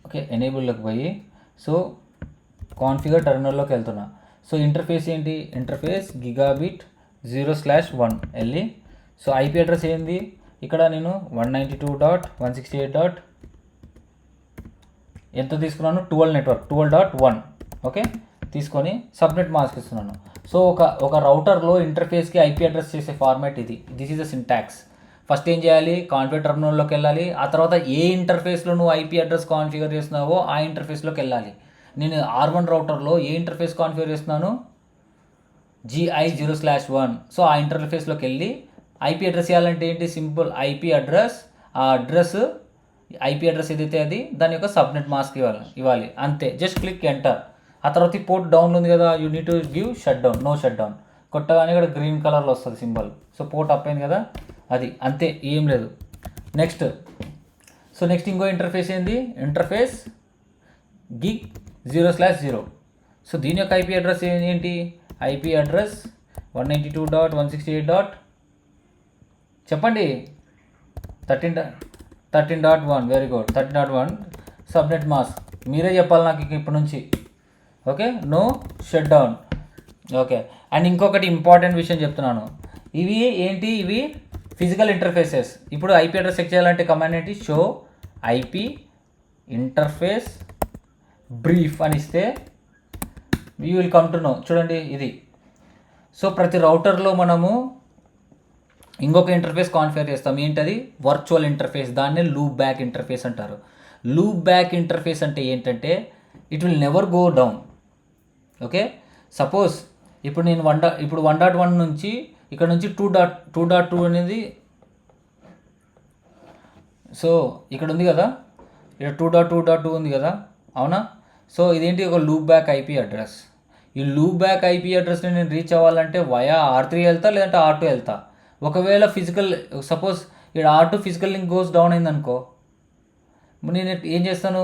Okay, ఎనేబుల్లోకి పోయి so configure టెర్మినల్లోకి వెళ్తున్నా. సో ఇంటర్ఫేస్ ఏంటి, ఇంటర్ఫేస్ గిగాబిట్ 0/1 వెళ్ళి సో ఐపీ అడ్రస్ ఏంది, ఇక్కడ నేను 192.168. ఎంత తీసుకున్నాను, 12 నెట్వర్క్ 12.1. ఓకే, తీసుకొని సబ్నెట్ మాస్క్ ఇస్తున్నాను. సో ఒక రౌటర్లో ఇంటర్ఫేస్కి ఐపీ అడ్రస్ చేసే ఫార్మాట్ ఇది. This is the syntax. First ఏం చేయాలి, కాన్ఫిగర్ టెర్మినల్లోకి వెళ్ళాలి. ఆ తర్వాత ఏ ఇంటర్ఫేస్లో నువ్వు ఐపీ అడ్రస్ కాన్ఫిగర్ చేస్తున్నావో ఆ ఇంటర్ఫేస్లోకి వెళ్ళాలి. నేను R1 రౌటర్లో ఏ ఇంటర్ఫేస్ కాన్ఫిగర్ చేస్తున్నాను, GI0/1. సో ఆ ఇంటర్ఫేస్లోకి వెళ్ళి ఐపీ అడ్రస్ ఇవ్వాలంటే ఏంటి, సింపుల్ ఐపీ అడ్రస్. ఆ అడ్రస్ ఐపీ అడ్రస్ ఏదైతే అది దాని యొక్క సబ్నెట్ మాస్క్ ఇవ్వాలి అంతే. Just click enter. ఆ తర్వాత ఈ పోర్ట్ డౌన్ ఉంది కదా, you need to give shut down, no shut down కొట్టగానే ఇక్కడ గ్రీన్ కలర్లో వస్తుంది సింబల్. సో పోర్ట్ అప్ అయింది కదా, అది అంతే, ఏం లేదు. నెక్స్ట్ ఇంకో ఇంటర్ఫేస్ ఏంది, ఇంటర్ఫేస్ గిగ్ 0/0. సో దీని యొక్క ఐపీ అడ్రస్ ఏంటి, ఐపీ అడ్రస్ 192.168. చెప్పండి, 13.1. Very good, 13.1 subnet mask. మీరే చెప్పాలి నాకు ఇప్పటి నుంచి. Okay, no shut down. Okay, and ఇంకొకటి ఇంపార్టెంట్ విషయం చెప్తున్నాను. ఇవి ఏంటి, ఇవి ఫిజికల్ ఇంటర్ఫేసెస్. ఇప్పుడు ఐపీ అడ్రస్ చెక్ చేయాలంటే కమాండ్ ఏంటి, షో ఐపీ ఇంటర్ఫేస్ బ్రీఫ్ అని ఇస్తే you will come to know. చూడండి ఇది. సో ప్రతి రౌటర్లో మనము ఇంకొక ఇంటర్ఫేస్ కాన్ఫిగర్ చేస్తాం. ఏంటది, వర్చువల్ ఇంటర్ఫేస్. దాన్నే లూప్ బ్యాక్ ఇంటర్ఫేస్ అంటారు. లూప్ బ్యాక్ ఇంటర్ఫేస్ అంటే ఏంటంటే it will never go down. Okay, suppose ఇప్పుడు నేను 1.1 నుంచి ఇక్కడ నుంచి 2.2 అనేది, సో ఇక్కడ ఉంది కదా, ఇక్కడ 2.2.2 ఉంది కదా, అవునా. సో ఇదేంటి, ఒక లూప్ బ్యాక్ ఐపీ అడ్రస్. ఈ లూప్ బ్యాక్ ఐపీ అడ్రస్ని నేను రీచ్ అవ్వాలంటే వయా R3 వెళ్తా, లేదంటే R2 వెళ్తా. ఒకవేళ ఫిజికల్, సపోజ్ ఇక్కడ R2 physical link goes down అయిందనుకో, నేను ఏం చేస్తాను,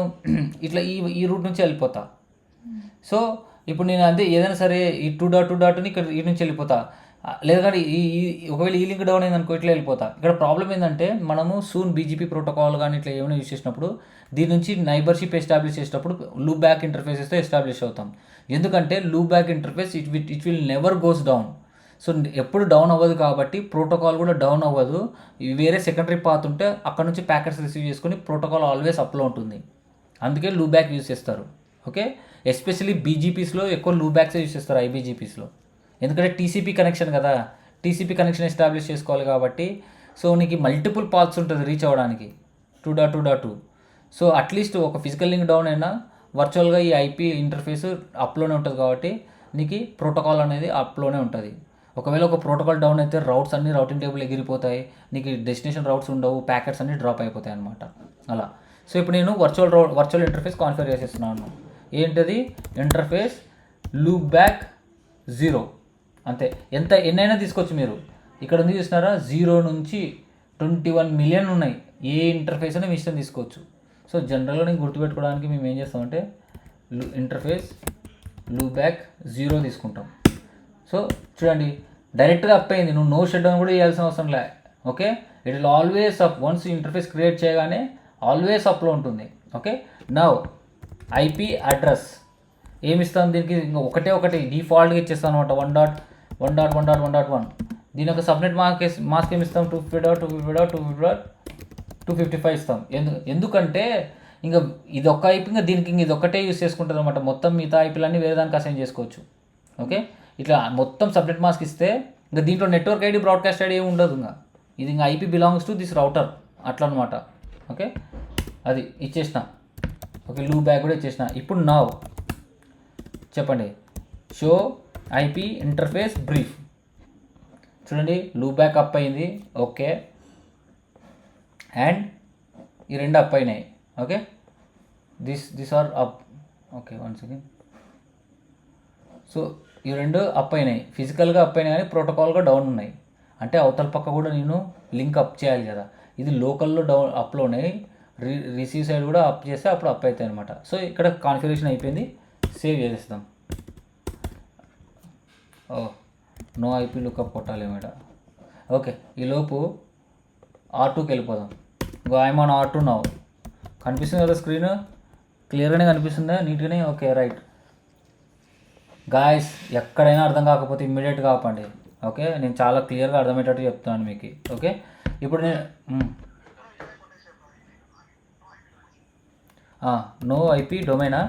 ఇట్లా ఈ రూట్ నుంచి వెళ్ళిపోతా. సో ఇప్పుడు నేను అంతే, ఏదైనా సరే ఈ 2.2.2ని ఇక్కడ ఈ నుంచి వెళ్ళిపోతా. లేదంటే ఒకవేళ ఈ లింక్ డౌన్ అయిందనుకో, ఇట్లా వెళ్ళిపోతా. ఇక్కడ ప్రాబ్లం ఏంటంటే మనము సూన్ బీజీపీ ప్రోటోకాల్ కానీ ఇట్లా ఏమైనా యూజ్ చేసినప్పుడు దీని నుంచి నైబర్షిప్ ఎస్టాబ్లిష్ చేసేటప్పుడు లూప్ బ్యాక్ ఇంటర్ఫేసెస్తో ఎస్టాబ్లిష్ అవుతాం. ఎందుకంటే loop back interface it will never goes down. So ఎప్పుడు డౌన్ అవ్వదు కాబట్టి ప్రోటోకాల్ కూడా డౌన్ అవ్వదు. వేరే సెకండరీ పాత్ ఉంటే అక్కడ నుంచి ప్యాకెట్స్ రిసీవ్ చేసుకొని ప్రోటోకాల్ ఆల్వేస్ అప్లో ఉంటుంది. అందుకే లూప్ బ్యాక్ యూజ్ చేస్తారు. ఓకే, ఎస్పెషల్లీ బీజీపీస్లో ఎక్కువ లూప్ బ్యాక్స్ యూజ్ చేస్తారు, ఐబీజీపీస్లో. ఎందుకంటే టీసీపీ కనెక్షన్ కదా, టీసీపీ కనెక్షన్ ఎస్టాబ్లిష్ చేసుకోవాలి కాబట్టి. సో నీకు మల్టిపుల్ పాత్స్ ఉంటుంది రీచ్ అవ్వడానికి 2.2.2. సో అట్లీస్ట్ ఒక ఫిజికల్ లింక్ డౌన్ అయినా వర్చువల్గా ఈ ఐపీ ఇంటర్ఫేస్ అప్లోనే ఉంటుంది కాబట్టి నీకు ప్రోటోకాల్ అనేది అప్లోనే ఉంటుంది. ఒకవేళ ఒక ప్రోటోకాల్ డౌన్ అయితే రౌట్స్ అన్ని రౌటింగ్ టేబుల్ ఎగిరిపోతాయి, నీకు డెస్టినేషన్ రౌట్స్ ఉండవు, ప్యాకెట్స్ అన్ని డ్రాప్ అయిపోతాయి అనమాట అలా. సో ఇప్పుడు నేను వర్చువల్ ఇంటర్ఫేస్ కాన్ఫిగర్ చేసేస్తున్నాను. ఏంటది, ఇంటర్ఫేస్ లూప్ బ్యాక్ 0. అంతే, ఎన్నైనా తీసుకోవచ్చు మీరు. ఇక్కడ ఉంది చూసినారా, 0 నుంచి 21 మిలియన్ ఉన్నాయి. ఏ ఇంటర్ఫేస్ అయినా మీ ఇష్టం తీసుకోవచ్చు. సో జనరల్గా నేను గుర్తుపెట్టుకోవడానికి మేము ఏం చేస్తామంటే ఇంటర్ఫేస్ లూప్ బ్యాక్ 0 తీసుకుంటాం. సో చూడండి, డైరెక్ట్గా అప్ అయింది, నువ్వు నో షట్ డౌన్ కూడా చేయాల్సిన అవసరం లే. Okay, it will always up. Once interface create చేయగానే ఆల్వేస్ అప్లో ఉంటుంది. ఓకే, నౌ ఐపీ అడ్రస్ ఏమిస్తాం దీనికి, ఇంకా ఒకటి డిఫాల్ట్గా ఇచ్చేస్తాం అనమాట, 1.1.1.1. దీని యొక్క సబ్నెట్ మాస్క్ ఏమిస్తాం, 250.255 ఇస్తాం. ఎందుకంటే ఇంకా ఇది ఒక్క ఐపీ, ఇంకా దీనికి ఇది ఒక్కటే యూస్ చేసుకుంటుంది అనమాట. మొత్తం మిగతా ఐపీలన్నీ వేరే దానికి అసైన్ చేసుకోవచ్చు. ఓకే, ఇట్లా మొత్తం సబ్నెట్ మాస్క్ ఇస్తే ఇంకా దీంట్లో నెట్వర్క్ ఐడి, బ్రాడ్కాస్ట్ ఐడి ఏమి ఉండదు. ఇది ఇంకా IP belongs to this router అట్లా అనమాట. ఓకే, అది ఇచ్చేసిన. ఓకే, లూప్ బ్యాక్ కూడా ఇచ్చేసిన. ఇప్పుడు నౌ చెప్పండి, షో ఐపీ ఇంటర్ఫేస్ బ్రీఫ్. చూడండి, లూప్ బ్యాక్ అప్ అయింది. ఓకే, అండ్ ఈ రెండు అప్ అయినాయి. Okay, this are up. Okay, 1 second. So ఈ రెండు అప్ అయినాయి, ఫిజికల్గా అప్ అయినాయి కానీ ప్రోటోకాల్గా డౌన్ ఉన్నాయి. అంటే అవతల పక్క కూడా నేను లింక్ అప్ చేయాలి కదా. ఇది లోకల్లో డౌన్ అప్లో ఉన్నాయి, రిసీవ్ సైడ్ కూడా అప్ చేస్తే అప్పుడు అప్ అవుతాయి అనమాట. సో ఇక్కడ కాన్ఫిగరేషన్ అయిపోయింది, సేవ్ చేసేస్తాం. నో ఐపీ లుక్అప్ కొట్టాలి మేడ. ఓకే, ఈలోపు R2కి వెళ్ళిపోదాం. I'm on R2 now. కనిపిస్తుంది కదా స్క్రీన్, క్లియర్గానే కనిపిస్తుందా? నీట్గానే? Okay, right. గాయస్, ఎక్కడైనా అర్థం కాకపోతే ఇమ్మీడియట్గా ఆపండి. ఓకే, నేను చాలా క్లియర్గా అర్థమయ్యేటట్టు చెప్తున్నాను మీకు. ఓకే, ఇప్పుడు నేను నో ఐపీ డొమైనా?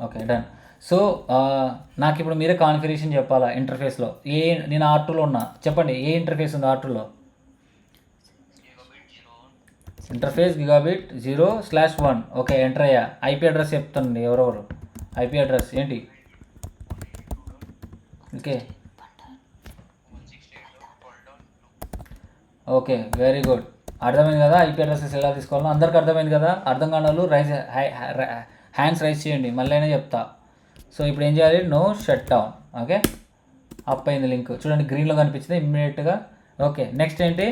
Okay, done. సో నాకు ఇప్పుడు మీరే కాన్ఫిగరేషన్ చెప్పాలా ఇంటర్ఫేస్లో. నేను R2లో ఉన్నా, చెప్పండి ఏ ఇంటర్ఫేస్ ఉంది R2లో? Interface gigabit 0/1. ఓకే, ఎంటర్ అయ్యా. ఐపీ అడ్రస్ చెప్తానండి ఎవరెవరు. ఐపీ అడ్రస్ ఏంటి? Okay okay, very good. అర్థమైంది కదా ఐపీ అడ్రసెస్ ఎలా తీసుకోవాలో? అందరికి అర్థమైంది కదా? అర్థం కాని వాళ్ళు హ్యాండ్స్ రైజ్ చేయండి, మళ్ళీ అయినా చెప్తా. సో ఇప్పుడు ఏం చేయాలి? No shut down. Okay, up అయింది లింక్, చూడండి గ్రీన్లో కనిపించింది ఇమ్మీడియట్గా. ఓకే, నెక్స్ట్ ఏంటి?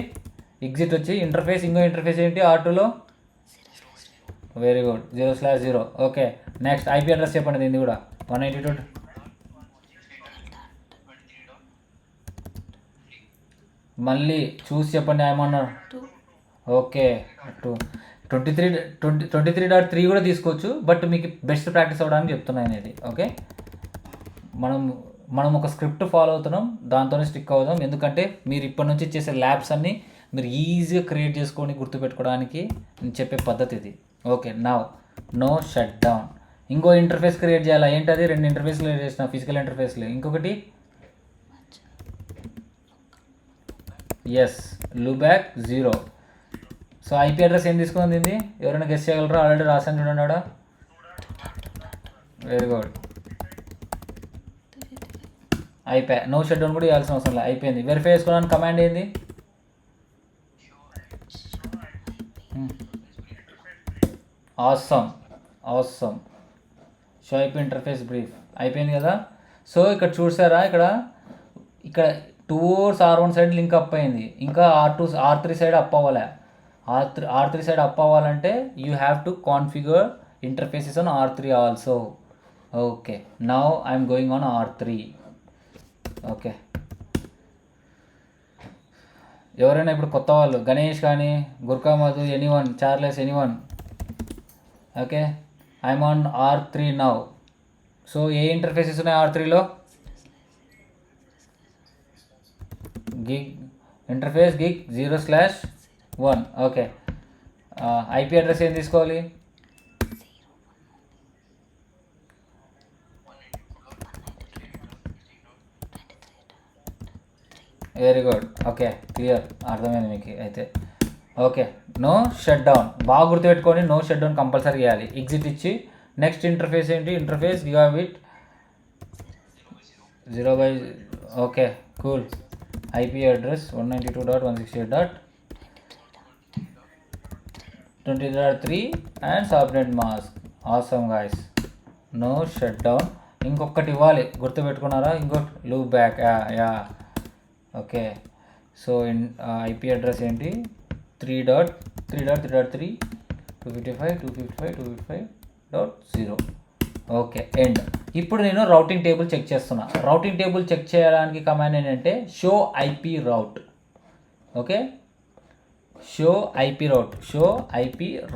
ఎగ్జిట్ వచ్చి ఇంటర్ఫేస్, ఇంకో ఇంటర్ఫేస్ ఏంటి R2లో? Very good, 0/0. Okay, next IP address చెప్పండి దీన్ని కూడా. 192. మళ్ళీ చూసి చెప్పండి ఏమన్నారు. ఓకే, 23.3 కూడా తీసుకోవచ్చు, బట్ మీకు బెస్ట్ ప్రాక్టీస్ అవ్వడానికి చెప్తున్నాను అనేది. ఓకే, మనం ఒక స్క్రిప్ట్ ఫాలో అవుతున్నాం, దాంతోనే స్టిక్ అవుదాం. ఎందుకంటే మీరు ఇప్పటి నుంచి చేసే ల్యాబ్స్ అన్నీ మీరు ఈజీగా క్రియేట్ చేసుకొని గుర్తుపెట్టుకోవడానికి నేను చెప్పే పద్ధతి ఇది. Okay, no shut down. ఇంకో ఇంటర్ఫేస్ క్రియేట్ చేయాలా? ఏంటది? 2 ఇంటర్ఫేస్లు క్రియేట్ చేసిన, ఫిజికల్ ఇంటర్ఫేస్లు. ఇంకొకటి yes, loopback 0. So IP address ఏం తీసుకుంది ఇది? ఎవరైనా గెస్ట్ చేయగలరా? ఆల్రెడీ రాసాను చూడండి ఆడ. వెరీ గుడ్, అయిపోయా. నో షట్ డౌన్ కూడా ఇవ్వాల్సిన అవసరం లేదు, అయిపోయింది. వెరిఫై చేసుకోవడానికి కమాండ్ ఏంది? Awesome show IP interface brief. అయిపోయింది కదా? సో ఇక్కడ చూసారా, ఇక్కడ 2 R1 సైడ్ లింక్ అప్ అయింది, ఇంకా R3 సైడ్ అప్ అవ్వాలి. R3 సైడ్ అప్ అవ్వాలంటే you have to configure interfaces on R3 also. Okay, now I'm going on R3. Okay, ఎవరైనా ఇప్పుడు కొత్త వాళ్ళు, గణేష్ కానీ, గుర్కా Madhu, anyone, Charles, anyone. Okay, I'm on R3 now. So ఏ ఇంటర్ఫేసెస్ ఉన్నాయి R3లో? Gig interface gig 0/1. Okay, IP address ఏం తీసుకోవాలి? Very good. ఓకే, క్లియర్, అర్థమైంది మీకు అయితే. ఓకే, నో షట్ డౌన్ బాగా గుర్తుపెట్టుకొని నో షట్ డౌన్ కంపల్సరీ చేయాలి. ఎగ్జిట్ ఇచ్చి నెక్స్ట్ ఇంటర్ఫేస్ ఏంటి? Interface gigabit 0/. Okay, cool. IP address 192.168.23.3 and subnet mask. Awesome guys, no shut down. ఇంకొకటి ఇవ్వాలి, గుర్తుపెట్టుకున్నారా? ఇంకోటి loop back. Yeah okay, so IP address ఏంటి? 3.3.3 255.255.255.0. Okay, end. ఇప్పుడు నేను రౌటింగ్ టేబుల్ చెక్ చేస్తున్నా. రౌటింగ్ టేబుల్ చెక్ చేయడానికి కమాండ్ ఏంటంటే show IP route. Okay, show IP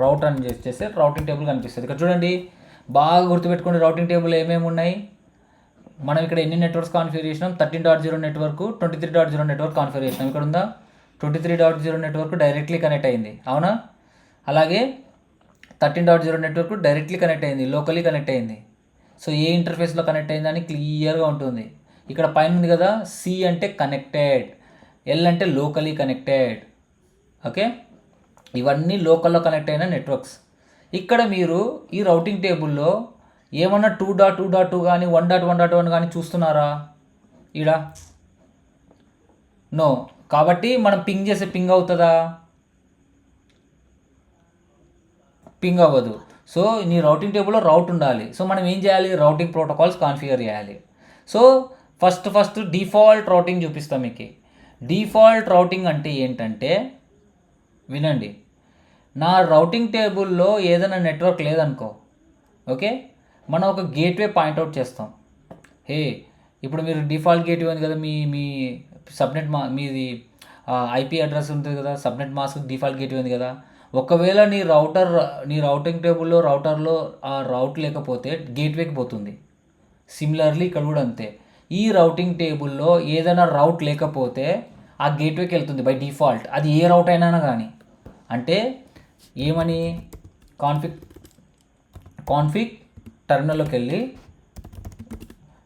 route అని చేస్తే రౌటింగ్ టేబుల్ కనిపిస్తుంది. ఇక్కడ చూడండి, బాగా గుర్తుపెట్టుకోండి రౌటింగ్ టేబుల్ ఏమేమి ఉన్నాయి. మనం ఇక్కడ ఎన్ని నెట్వర్క్స్ కాన్ఫిగర్ చేసినాం? 13.0 నెట్వర్క్, 23.0 నెట్వర్క్ కాన్ఫిగర్ చేసినాం. ఇక్కడ ఉందా? 23.0 నెట్వర్క్ డైరెక్ట్లీ కనెక్ట్ అయింది, అవునా? అలాగే 13.0 నెట్వర్క్ డైరెక్ట్లీ కనెక్ట్ అయింది, లోకలీ కనెక్ట్ అయింది. సో ఏ ఇంటర్ఫేస్లో కనెక్ట్ అయిందని క్లియర్గా ఉంటుంది. ఇక్కడ పైన ఉంది కదా, సి అంటే కనెక్టెడ్, ఎల్ అంటే లోకలీ కనెక్టెడ్. ఓకే, ఇవన్నీ లోకల్లో కనెక్ట్ అయిన నెట్వర్క్స్. ఇక్కడ మీరు ఈ రౌటింగ్ టేబుల్లో ఏమన్నా 2.2.2 కానీ 1.1.1 కానీ చూస్తున్నారా? ఈడ నో. కాబట్టి మనం పింగ్ చేస్తే పింగ్ అవుతుందా? పింగ్ అవ్వదు. సో నీ రౌటింగ్ టేబుల్లో రౌట్ ఉండాలి. సో మనం ఏం చేయాలి? రౌటింగ్ ప్రోటోకాల్స్ కాన్ఫిగర్ చేయాలి. సో ఫస్ట్ డిఫాల్ట్ రౌటింగ్ చూపిస్తాం మీకు. డిఫాల్ట్ రౌటింగ్ అంటే ఏంటంటే, వినండి, నా రౌటింగ్ టేబుల్లో ఏదైనా నెట్వర్క్ లేదనుకో, ఓకే, మనం ఒక గేట్వే పాయింట్అవుట్ చేస్తాం. ఇప్పుడు మీరు డిఫాల్ట్ గేట్వే ఉంది కదా, మీ సబ్నెట్ మీది ఐపీ అడ్రస్ ఉంటుంది కదా, సబ్నెట్ మాస్క్ డిఫాల్ట్ గేట్వే ఉంది కదా. ఒకవేళ నీ రౌటింగ్ టేబుల్లో రౌటర్లో ఆ రౌట్ లేకపోతే గేట్వేకి పోతుంది. సిమిలర్లీ ఇక్కడ కూడా అంతే. ఈ రౌటింగ్ టేబుల్లో ఏదైనా రౌట్ లేకపోతే ఆ గేట్వేకి వెళ్తుంది బై డిఫాల్ట్, అది ఏ రౌట్ అయినా కానీ. అంటే ఏమని కాన్ఫిగ్ టెర్మినల్లోకి వెళ్ళి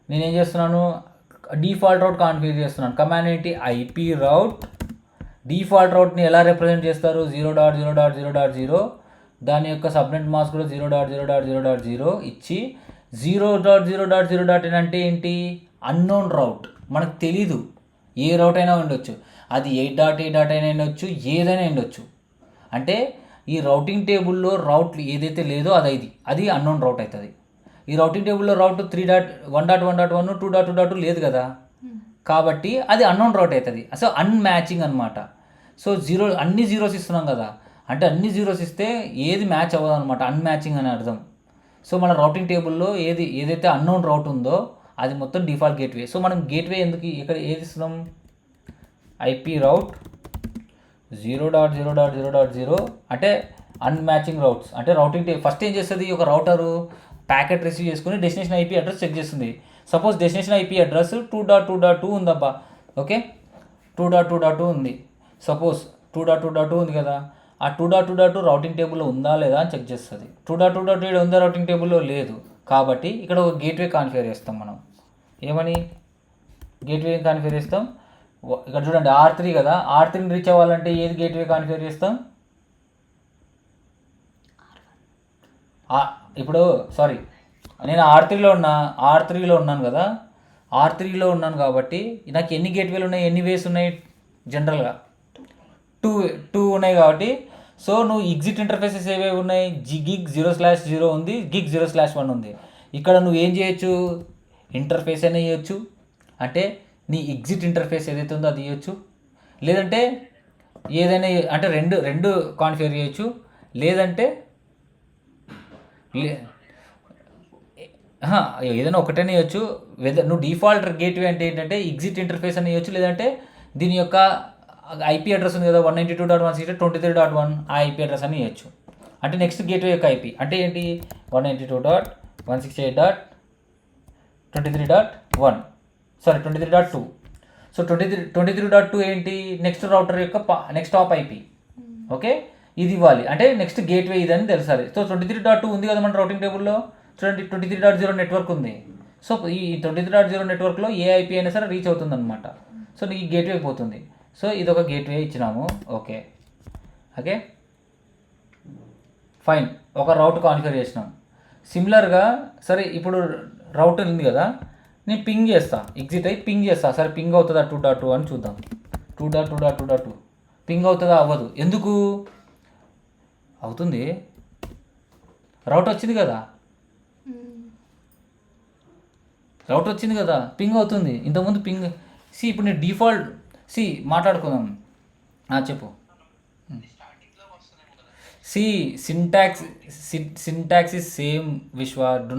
నేనేం చేస్తున్నాను, డిఫాల్ట్ రౌట్ కాన్ఫిగర్ చేస్తున్నాను. కమాండ్ ఏంటి, ఐపీ రౌట్. డిఫాల్ట్ రౌట్ని ఎలా రిప్రజెంట్ చేస్తారు, 0.0.0.0. దాని యొక్క సబ్నెట్ మాస్క్ కూడా 0.0.0.0 ఇచ్చి 0.0.0.n అంటే ఏంటి, అన్నోన్ రౌట్, మనకు తెలీదు. ఏ రౌట్ అయినా ఉండొచ్చు, అది 8.8 అయినా ఉండొచ్చు, ఏదైనా ఉండొచ్చు. అంటే ఈ రౌటింగ్ టేబుల్లో రౌట్ ఏదైతే లేదో అది అన్నోన్ రౌట్ అవుతుంది. ఈ రౌటింగ్ టేబుల్లో రౌట్ 3.1.1.1 2.2.2 లేదు కదా, కాబట్టి అది అన్నోన్ రౌట్ అవుతుంది. అసలు అన్మ్యాచింగ్ అనమాట. సో అన్ని జీరోస్ ఇస్తున్నాం కదా, అంటే అన్ని జీరోస్ ఇస్తే ఏది మ్యాచ్ అవ్వదు అనమాట, అన్మ్యాచింగ్ అని అర్థం. సో మన రౌటింగ్ టేబుల్లో ఏదైతే అన్నోన్ రౌట్ ఉందో అది మొత్తం డిఫాల్ట్ గేట్వే. సో మనం గేట్వే ఎందుకు ఇక్కడ ఏది ఇస్తున్నాం, ఐపీ రౌట్ 0.0.0.0 అంటే అన్మ్యాచింగ్ రౌట్స్. అంటే రౌటింగ్ ఫస్ట్ ఏం చేస్తుంది, ఒక రౌటరు ప్యాకెట్ రిసీవ్ చేసుకుని డెస్టినేషన్ ఐపీ అడ్రస్ చెక్ చేస్తుంది. సపోజ్ డెస్టినేషన్ ఐపీ అడ్రస్ 2.2.2 ఉందబ్బా, ఓకే 2.2.2 ఉంది. సపోజ్ 2.2.2 ఉంది కదా, ఆ 2.2.2 రౌటింగ్ టేబుల్లో ఉందా లేదా అని చెక్ చేస్తుంది. 2.2.8 ఉందా రౌటింగ్ టేబుల్లో లేదు, కాబట్టి ఇక్కడ ఒక గేట్వే కాన్ఫిగర్ చేస్తాం మనం. ఏమని గేట్వే కాన్ఫిగర్ చేస్తాం, ఇక్కడ చూడండి R3 కదా, R3ని రీచ్ అవ్వాలంటే ఏది గేట్వే కాన్ఫిగర్ చేస్తాం, ఇప్పుడు సారీ నేను R3లో ఉన్నాను కదా, R3లో ఉన్నాను కాబట్టి నాకు ఎన్ని గేట్వేలు ఉన్నాయి, ఎన్ని వేస్ ఉన్నాయి, జనరల్గా టూ ఉన్నాయి కాబట్టి. సో నువ్వు ఎగ్జిట్ ఇంటర్ఫేసెస్ ఏవేవి ఉన్నాయి, gig 0/0 ఉంది, gig 0/1 ఉంది. ఇక్కడ నువ్వు ఏం చేయొచ్చు, ఇంటర్ఫేస్ అయినా ఇవ్వచ్చు, అంటే నీ ఎగ్జిట్ ఇంటర్ఫేస్ ఏదైతే ఉందో అది ఇవ్వచ్చు, లేదంటే ఏదైనా అంటే రెండు కాన్ఫిగర్ చేయొచ్చు, లేదంటే ఏదైనా ఒకటైనా ఇవ్వచ్చు. నువ్వు డిఫాల్ట్ గేట్వే అంటే ఏంటంటే ఎగ్జిట్ ఇంటర్ఫేస్ అని ఇవ్వచ్చు, లేదంటే దీని యొక్క ఐపీ అడ్రస్ ఉంది కదా 192.168.23.1 ఆ ఐపీ అడ్రస్ అని ఇవ్వచ్చు. అంటే నెక్స్ట్ గేట్వే యొక్క ఐపీ అంటే ఏంటి, 192.168.23.2. సో 23.2 ఏంటి, నెక్స్ట్ రౌటర్ యొక్క నెక్స్ట్ టాప్ ఐపీ, ఓకే ఇది ఇవ్వాలి. అంటే నెక్స్ట్ గేట్వే ఇదని తెలుసాలి. సో 23.2 ఉంది కదా మన రౌటింగ్ టేబుల్లో, చూడండి 23.0 నెట్వర్క్ ఉంది. సో ఈ 23.0 నెట్వర్క్లో ఏ ఐపీ అయినా సరే రీచ్ అవుతుంది అనమాట. సో నీకు గేట్వే పోతుంది. సో ఇది ఒక గేట్వే ఇచ్చినాము, ఓకే ఫైన్. ఒక రౌట్ కాన్ఫిగర్ చేసినాం. సిమిలర్గా సరే ఇప్పుడు రౌట్ ఉంది కదా, నేను పింగ్ చేస్తా, ఎగ్జిట్ అయ్యి పింగ్ చేస్తా. సరే పింగ్ అవుతుందా 2.2 అని చూద్దాం. 2.2.2.2 పింగ్ అవుతుందా, అవ్వదు. ఎందుకు అవుతుంది, రౌట్ వచ్చింది కదా, పింగ్ అవుతుంది. ఇంతకుముందు పింగ్ ఇప్పుడు నేను డిఫాల్ట్ మాట్లాడుకుందాం, చెప్పు. Syntax is same, Vishwa. Do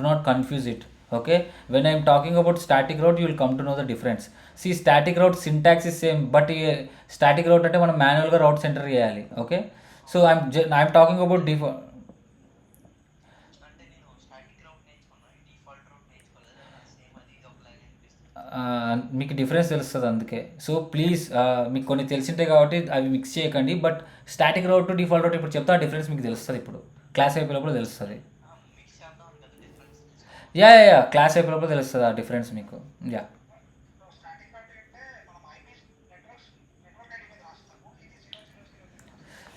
not confuse it. Okay, when I am talking about static route, you will come to know the difference. Static route syntax is same, but static route అంటే మనం మాన్యువల్గా routes enter చేయాలి. Okay, so I'm talking about default. మీకు difference తెలుస్తుంది అందుకే. So please మీకు కొన్ని తెలిసింటాయి కాబట్టి అవి మిక్స్ చేయకండి. బట్ స్టాటిక్ రౌట్ డిఫాల్ట్ రౌట్ ఇప్పుడు చెప్తా, డిఫరెన్స్ మీకు తెలుస్తుంది. ఇప్పుడు క్లాస్ అయిపోయినప్పుడు తెలుస్తుంది. క్లాస్ అయిపోయినప్పుడు తెలుస్తుంది ఆ డిఫరెన్స్ మీకు.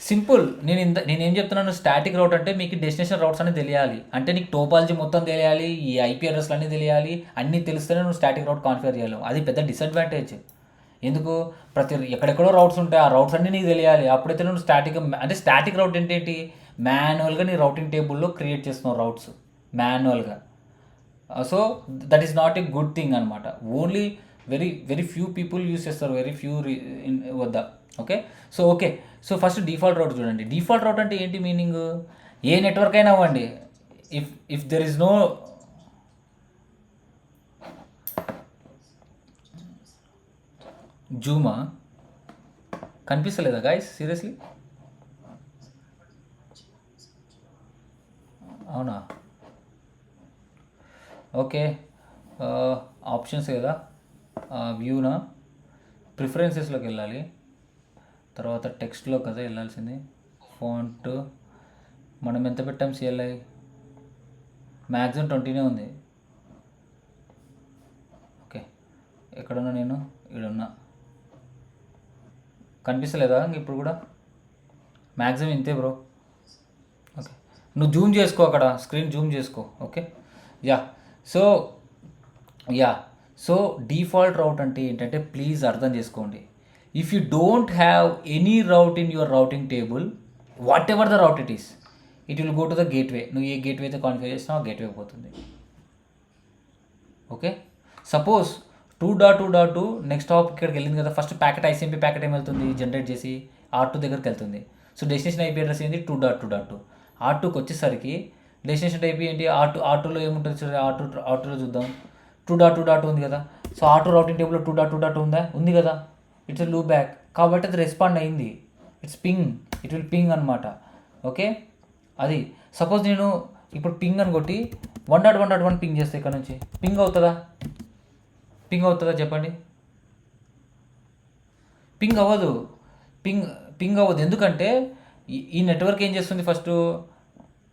సింపుల్. నేనేం చెప్తున్నాను, స్టాటిక్ రౌట్ అంటే మీకు డెస్టినేషన్ రౌట్స్ అని తెలియాలి, అంటే నీకు టోపాలజీ మొత్తం తెలియాలి, ఈ ఐపీ అడ్రస్లు అన్నీ తెలియాలి. అన్నీ తెలిస్తేనే నువ్వు స్టాటిక్ రౌట్ కాన్ఫిగర్ చేయాలి. అది పెద్ద డిసడ్వాంటేజ్. ఎందుకు, ఎక్కడెక్కడో రౌట్స్ ఉంటాయి, ఆ రౌట్స్ అన్నీ నీకు తెలియాలి. అప్పుడైతే నువ్వు స్టాటిక్ రౌట్ ఏంటి, మాన్యువల్గా నీ రౌటింగ్ టేబుల్లో క్రియేట్ చేస్తున్నావు రౌట్స్ మాన్యువల్గా. So that is not a good thing అనమాట. Only very few people use చేస్తారు, వెరీ ఫ్యూ వద్ద. Okay, so first default route చూడండి. డిఫాల్ట్ రౌట్ అంటే ఏంటి మీనింగ్, ఏ నెట్వర్క్ అయినా అవ్వండి, ఇఫ్ దెర్ ఇస్ నో జూమా కనిపిస్తలేదా గాయస్ సీరియస్లీ? అవునా? ఓకే. ఆప్షన్స్ కదా, వ్యూనా, ప్రిఫరెన్సెస్లోకి వెళ్ళాలి, తర్వాత టెక్స్ట్లో కదా వెళ్ళాల్సింది, ఫాంట్ మనం ఎంత పెట్టాం సిఎల్ఐ, మ్యాక్సిమం 20నే ఉంది. ఓకే, ఎక్కడున్నా నేను? ఈడున్నా. కనిపిస్తలేదా ఇప్పుడు కూడా? మ్యాక్సిమం ఇంతే బ్రో. ఓకే, నువ్వు జూమ్ చేసుకో, అక్కడ స్క్రీన్ జూమ్ చేసుకో. Okay, yeah. So yeah so default route అంటే ఏంటంటే, ప్లీజ్ అర్థం చేసుకోండి, if you don't have any route in your routing table, whatever the route it is, it will go to the gateway. నువ్వు ఏ gateway అయితే configure చేసినా ఆ gateway పోతుంది. ఓకే, సపోజ్ 2.2.2 నెక్స్ట్ టాప్ ఇక్కడికి వెళ్ళింది కదా, ఫస్ట్ ప్యాకెట్ ఐసీఎంపీ ప్యాకెట్ ఏం వెళ్తుంది, జనరేట్ చేసి R2 దగ్గరికి వెళ్తుంది. సో డెస్టినేషన్ ఐపీ అడ్రస్ ఏంటి, 2.2.2. R2కి వచ్చేసరికి డెస్టినేషన్ ఐపీ ఏంటి, R2లో ఏముంటుంది చూడండి, R2లో చూద్దాం. 2.2.2 ఉంది కదా. సో R2 రౌటింగ్ టేబుల్లో 2.2.2 ఉందా, ఉంది కదా. ఇట్స్ లూప్ బ్యాక్, కాబట్టి అది రెస్పాండ్ అయింది. It's ping, it will ping అనమాట. ఓకే, అది సపోజ్ నేను ఇప్పుడు పింగ్ అని కొట్టి 1.1.1 పింగ్ చేస్తే ఇక్కడ నుంచి పింగ్ అవుతుందా? పింగ్ అవుతుందా చెప్పండి? పింగ్ అవ్వదు. పింగ్ అవ్వదు. ఎందుకంటే ఈ నెట్వర్క్ ఏం చేస్తుంది, ఫస్ట్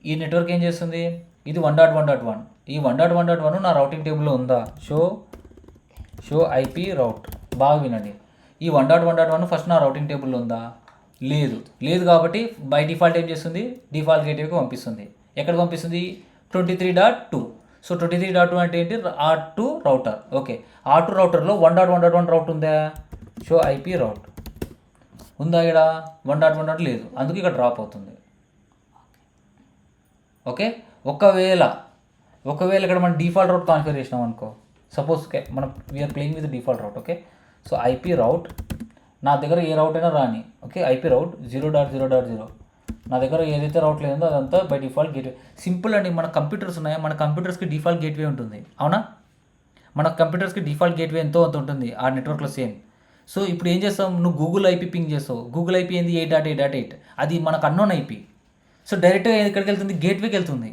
ఈ నెట్వర్క్ ఏం చేస్తుంది, ఇది 1.1.1. ఈ 1.1.1 నా రౌటింగ్ టేబుల్లో ఉందా? షో ఐపీ రౌట్. బాగా వినండి, ఈ 1.1.1 ఫస్ట్ నా రౌటింగ్ టేబుల్లో ఉందా? లేదు కాబట్టి బై డిఫాల్ట్ ఏం చేస్తుంది, డిఫాల్ట్ గేట్వేకి పంపిస్తుంది. ఎక్కడికి పంపిస్తుంది? 23.2. సో 23.2 అంటే ఏంటి, R2 రౌటర్. ఓకే, R2 రౌటర్లో 1.1.1 రౌట్ ఉందా? షో ఐపీ రౌట్ ఉందా? ఇక్కడ 1.1 లేదు, అందుకు ఇక్కడ డ్రాప్ అవుతుంది. ఓకే, ఒకవేళ ఇక్కడ మనం డిఫాల్ట్ రౌట్ కాన్ఫిగర్ చేసినాం అనుకో, సపోజ్ మనం we're playing with default route. Okay, so IP route నా దగ్గర ఏ రౌట్ అయినా రాని. ఓకే, ఐపీ రౌట్ 0.0.0 నా దగ్గర ఏదైతే రౌట్ లేదో అదంతా బై డిఫాల్ట్ గేట్వే. సింపుల్ అండి. మన కంప్యూటర్స్ ఉన్నాయా, మన కంప్యూటర్స్కి డిఫాల్ట్ గేట్వే ఉంటుంది, అవునా? మన కంప్యూటర్స్కి డిఫాల్ట్ గేట్వే ఎంతో అంత ఉంటుంది ఆ నెట్వర్క్లో సేమ్. సో ఇప్పుడు ఏం చేస్తాం, నువ్వు గూగుల్ ఐపీ పింగ్ చేస్తావు. గూగుల్ ఐపీ ఏంది, 8.8.8. అది మనకు అన్నోన్ ఐపీ. సో డైరెక్ట్గా ఎక్కడికి వెళ్తుంది, గేట్వేకి వెళ్తుంది.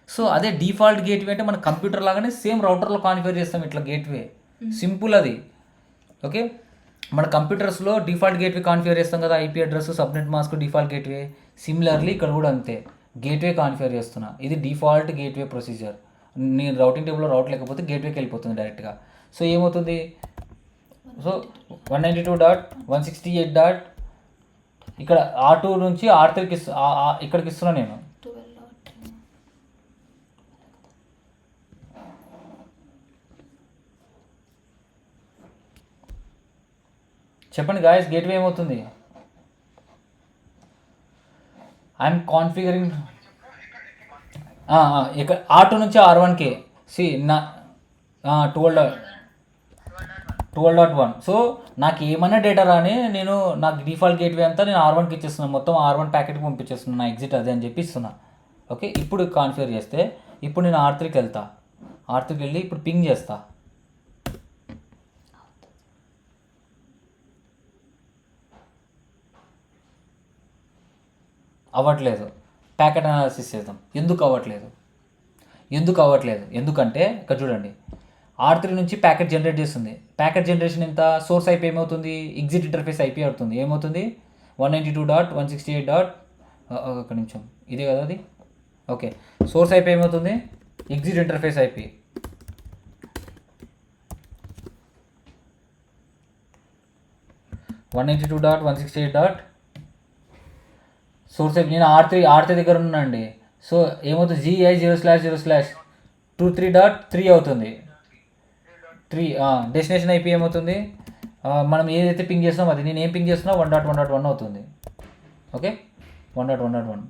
సో అదే డిఫాల్ట్ గేట్వే అంటే మన కంప్యూటర్ లాగానే సేమ్ రౌటర్లో కాన్ఫిగర్ చేస్తాం ఇట్లా గేట్వే. సింపుల్ అది. ఓకే, మన కంప్యూటర్స్లో డిఫాల్ట్ గేట్వే కాన్ఫిగర్ చేస్తాం కదా, IP address, subnet mask, default gateway. Similarly ఇక్కడ కూడా అంతే, గేట్వే కాన్ఫిగర్ చేస్తున్నా. ఇది డిఫాల్ట్ గేట్వే ప్రొసీజర్. నేను రౌటింగ్ టేబుల్లో రౌట్ లేకపోతే గేట్వేకి వెళ్ళిపోతుంది డైరెక్ట్గా. సో ఏమవుతుంది, సో 192.168. ఇక్కడ R2 నుంచి R3కి ఇక్కడికి ఇస్తున్నా నేను. చెప్పండి గాయస్, గేట్వే ఏమవుతుంది? ఐఎమ్ కాన్ఫిగరింగ్ ఇక్కడ R2 నుంచి R1కి నా 12.1. సో నాకు ఏమైనా డేటా రాని, నాకు డిఫాల్ట్ గేట్వే అంతా నేను R1కి ఇచ్చేస్తున్నాను, మొత్తం R1 ప్యాకెట్కి పంపించేస్తున్నాను, నా ఎగ్జిట్ అదే అని చెప్పి ఇస్తున్నా. ఓకే, ఇప్పుడు కాన్ఫిగర్ చేస్తే ఇప్పుడు నేను R3కి వెళ్తా. R3కి వెళ్ళి ఇప్పుడు పింగ్ చేస్తా. అవ్వట్లేదు. ప్యాకెట్ అనాలిసిస్ చేద్దాం. ఎందుకు అవ్వట్లేదు? ఎందుకంటే ఇక్కడ చూడండి, R3 నుంచి ప్యాకెట్ జనరేట్ చేస్తుంది. ప్యాకెట్ జనరేషన్ ఎంత, సోర్స్ ఐపీ ఏమవుతుంది, ఎగ్జిట్ ఇంటర్ఫేస్ ఐపీ అవుతుంది. ఏమవుతుంది, 192.168. ఒక నిమిషం, ఇదే కదా అది. ఓకే, సోర్స్ ఐపీ ఏమవుతుంది, exit interface IP. Source IP నేను R3 దగ్గర ఉన్నానండి. సో ఏమవుతుంది, GI0/0/23.3 అవుతుంది. 3 డెస్టినేషన్ ఐపీ ఏమవుతుంది, మనం ఏదైతే పింగ్ చేస్తున్నామో అది. నేను ఏం పింగ్ చేస్తున్నా, 1.1.1 అవుతుంది. ఓకే, 1.1.1.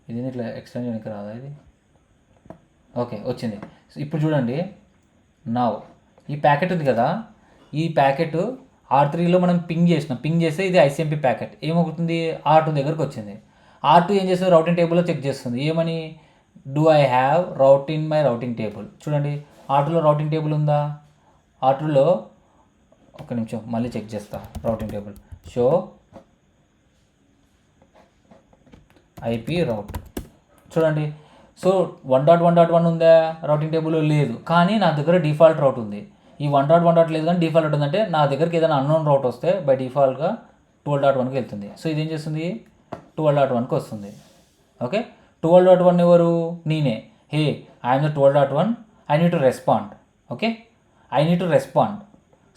ఇది ఇట్లా ఎక్స్టెండ్ చేయడానికి రాదా ఇది? ఓకే, వచ్చింది. ఇప్పుడు చూడండి, నా ఈ ప్యాకెట్ ఉంది కదా, ఈ ప్యాకెట్ R3లో మనం పింగ్ చేస్తే ఇది ఐసీఎంపీ ప్యాకెట్ ఏమవుతుంది, R2 దగ్గరకు వచ్చింది. R2 ఏం చేస్తుంది, రౌటింగ్ టేబుల్లో చెక్ చేస్తుంది. ఏమని, do I have route in my routing table. చూడండి, R2లో రౌటింగ్ టేబుల్ ఉందా, R2లో ఒక నిమిషం మళ్ళీ చెక్ చేస్తా. రౌటింగ్ టేబుల్ షో ఐపీ రౌట్ చూడండి. సో 1.1.1 ఉందా రౌటింగ్ టేబుల్లో? లేదు. కానీ నా దగ్గర డిఫాల్ట్ రౌట్ ఉంది. ఈ 1.1. లేదు కానీ డిఫాల్ట్ రౌట్ ఉందంటే నా దగ్గరికి ఏదైనా అన్నోన్ రౌట్ వస్తే బై డిఫాల్ట్గా 12.1కి వెళ్తుంది. సో ఇదేం చేస్తుంది? 12.1కి వస్తుంది. ఓకే, 12.1 ఎవరు? నేనే. Hey, I'm the 12.1, I need to respond. Okay, I need to respond.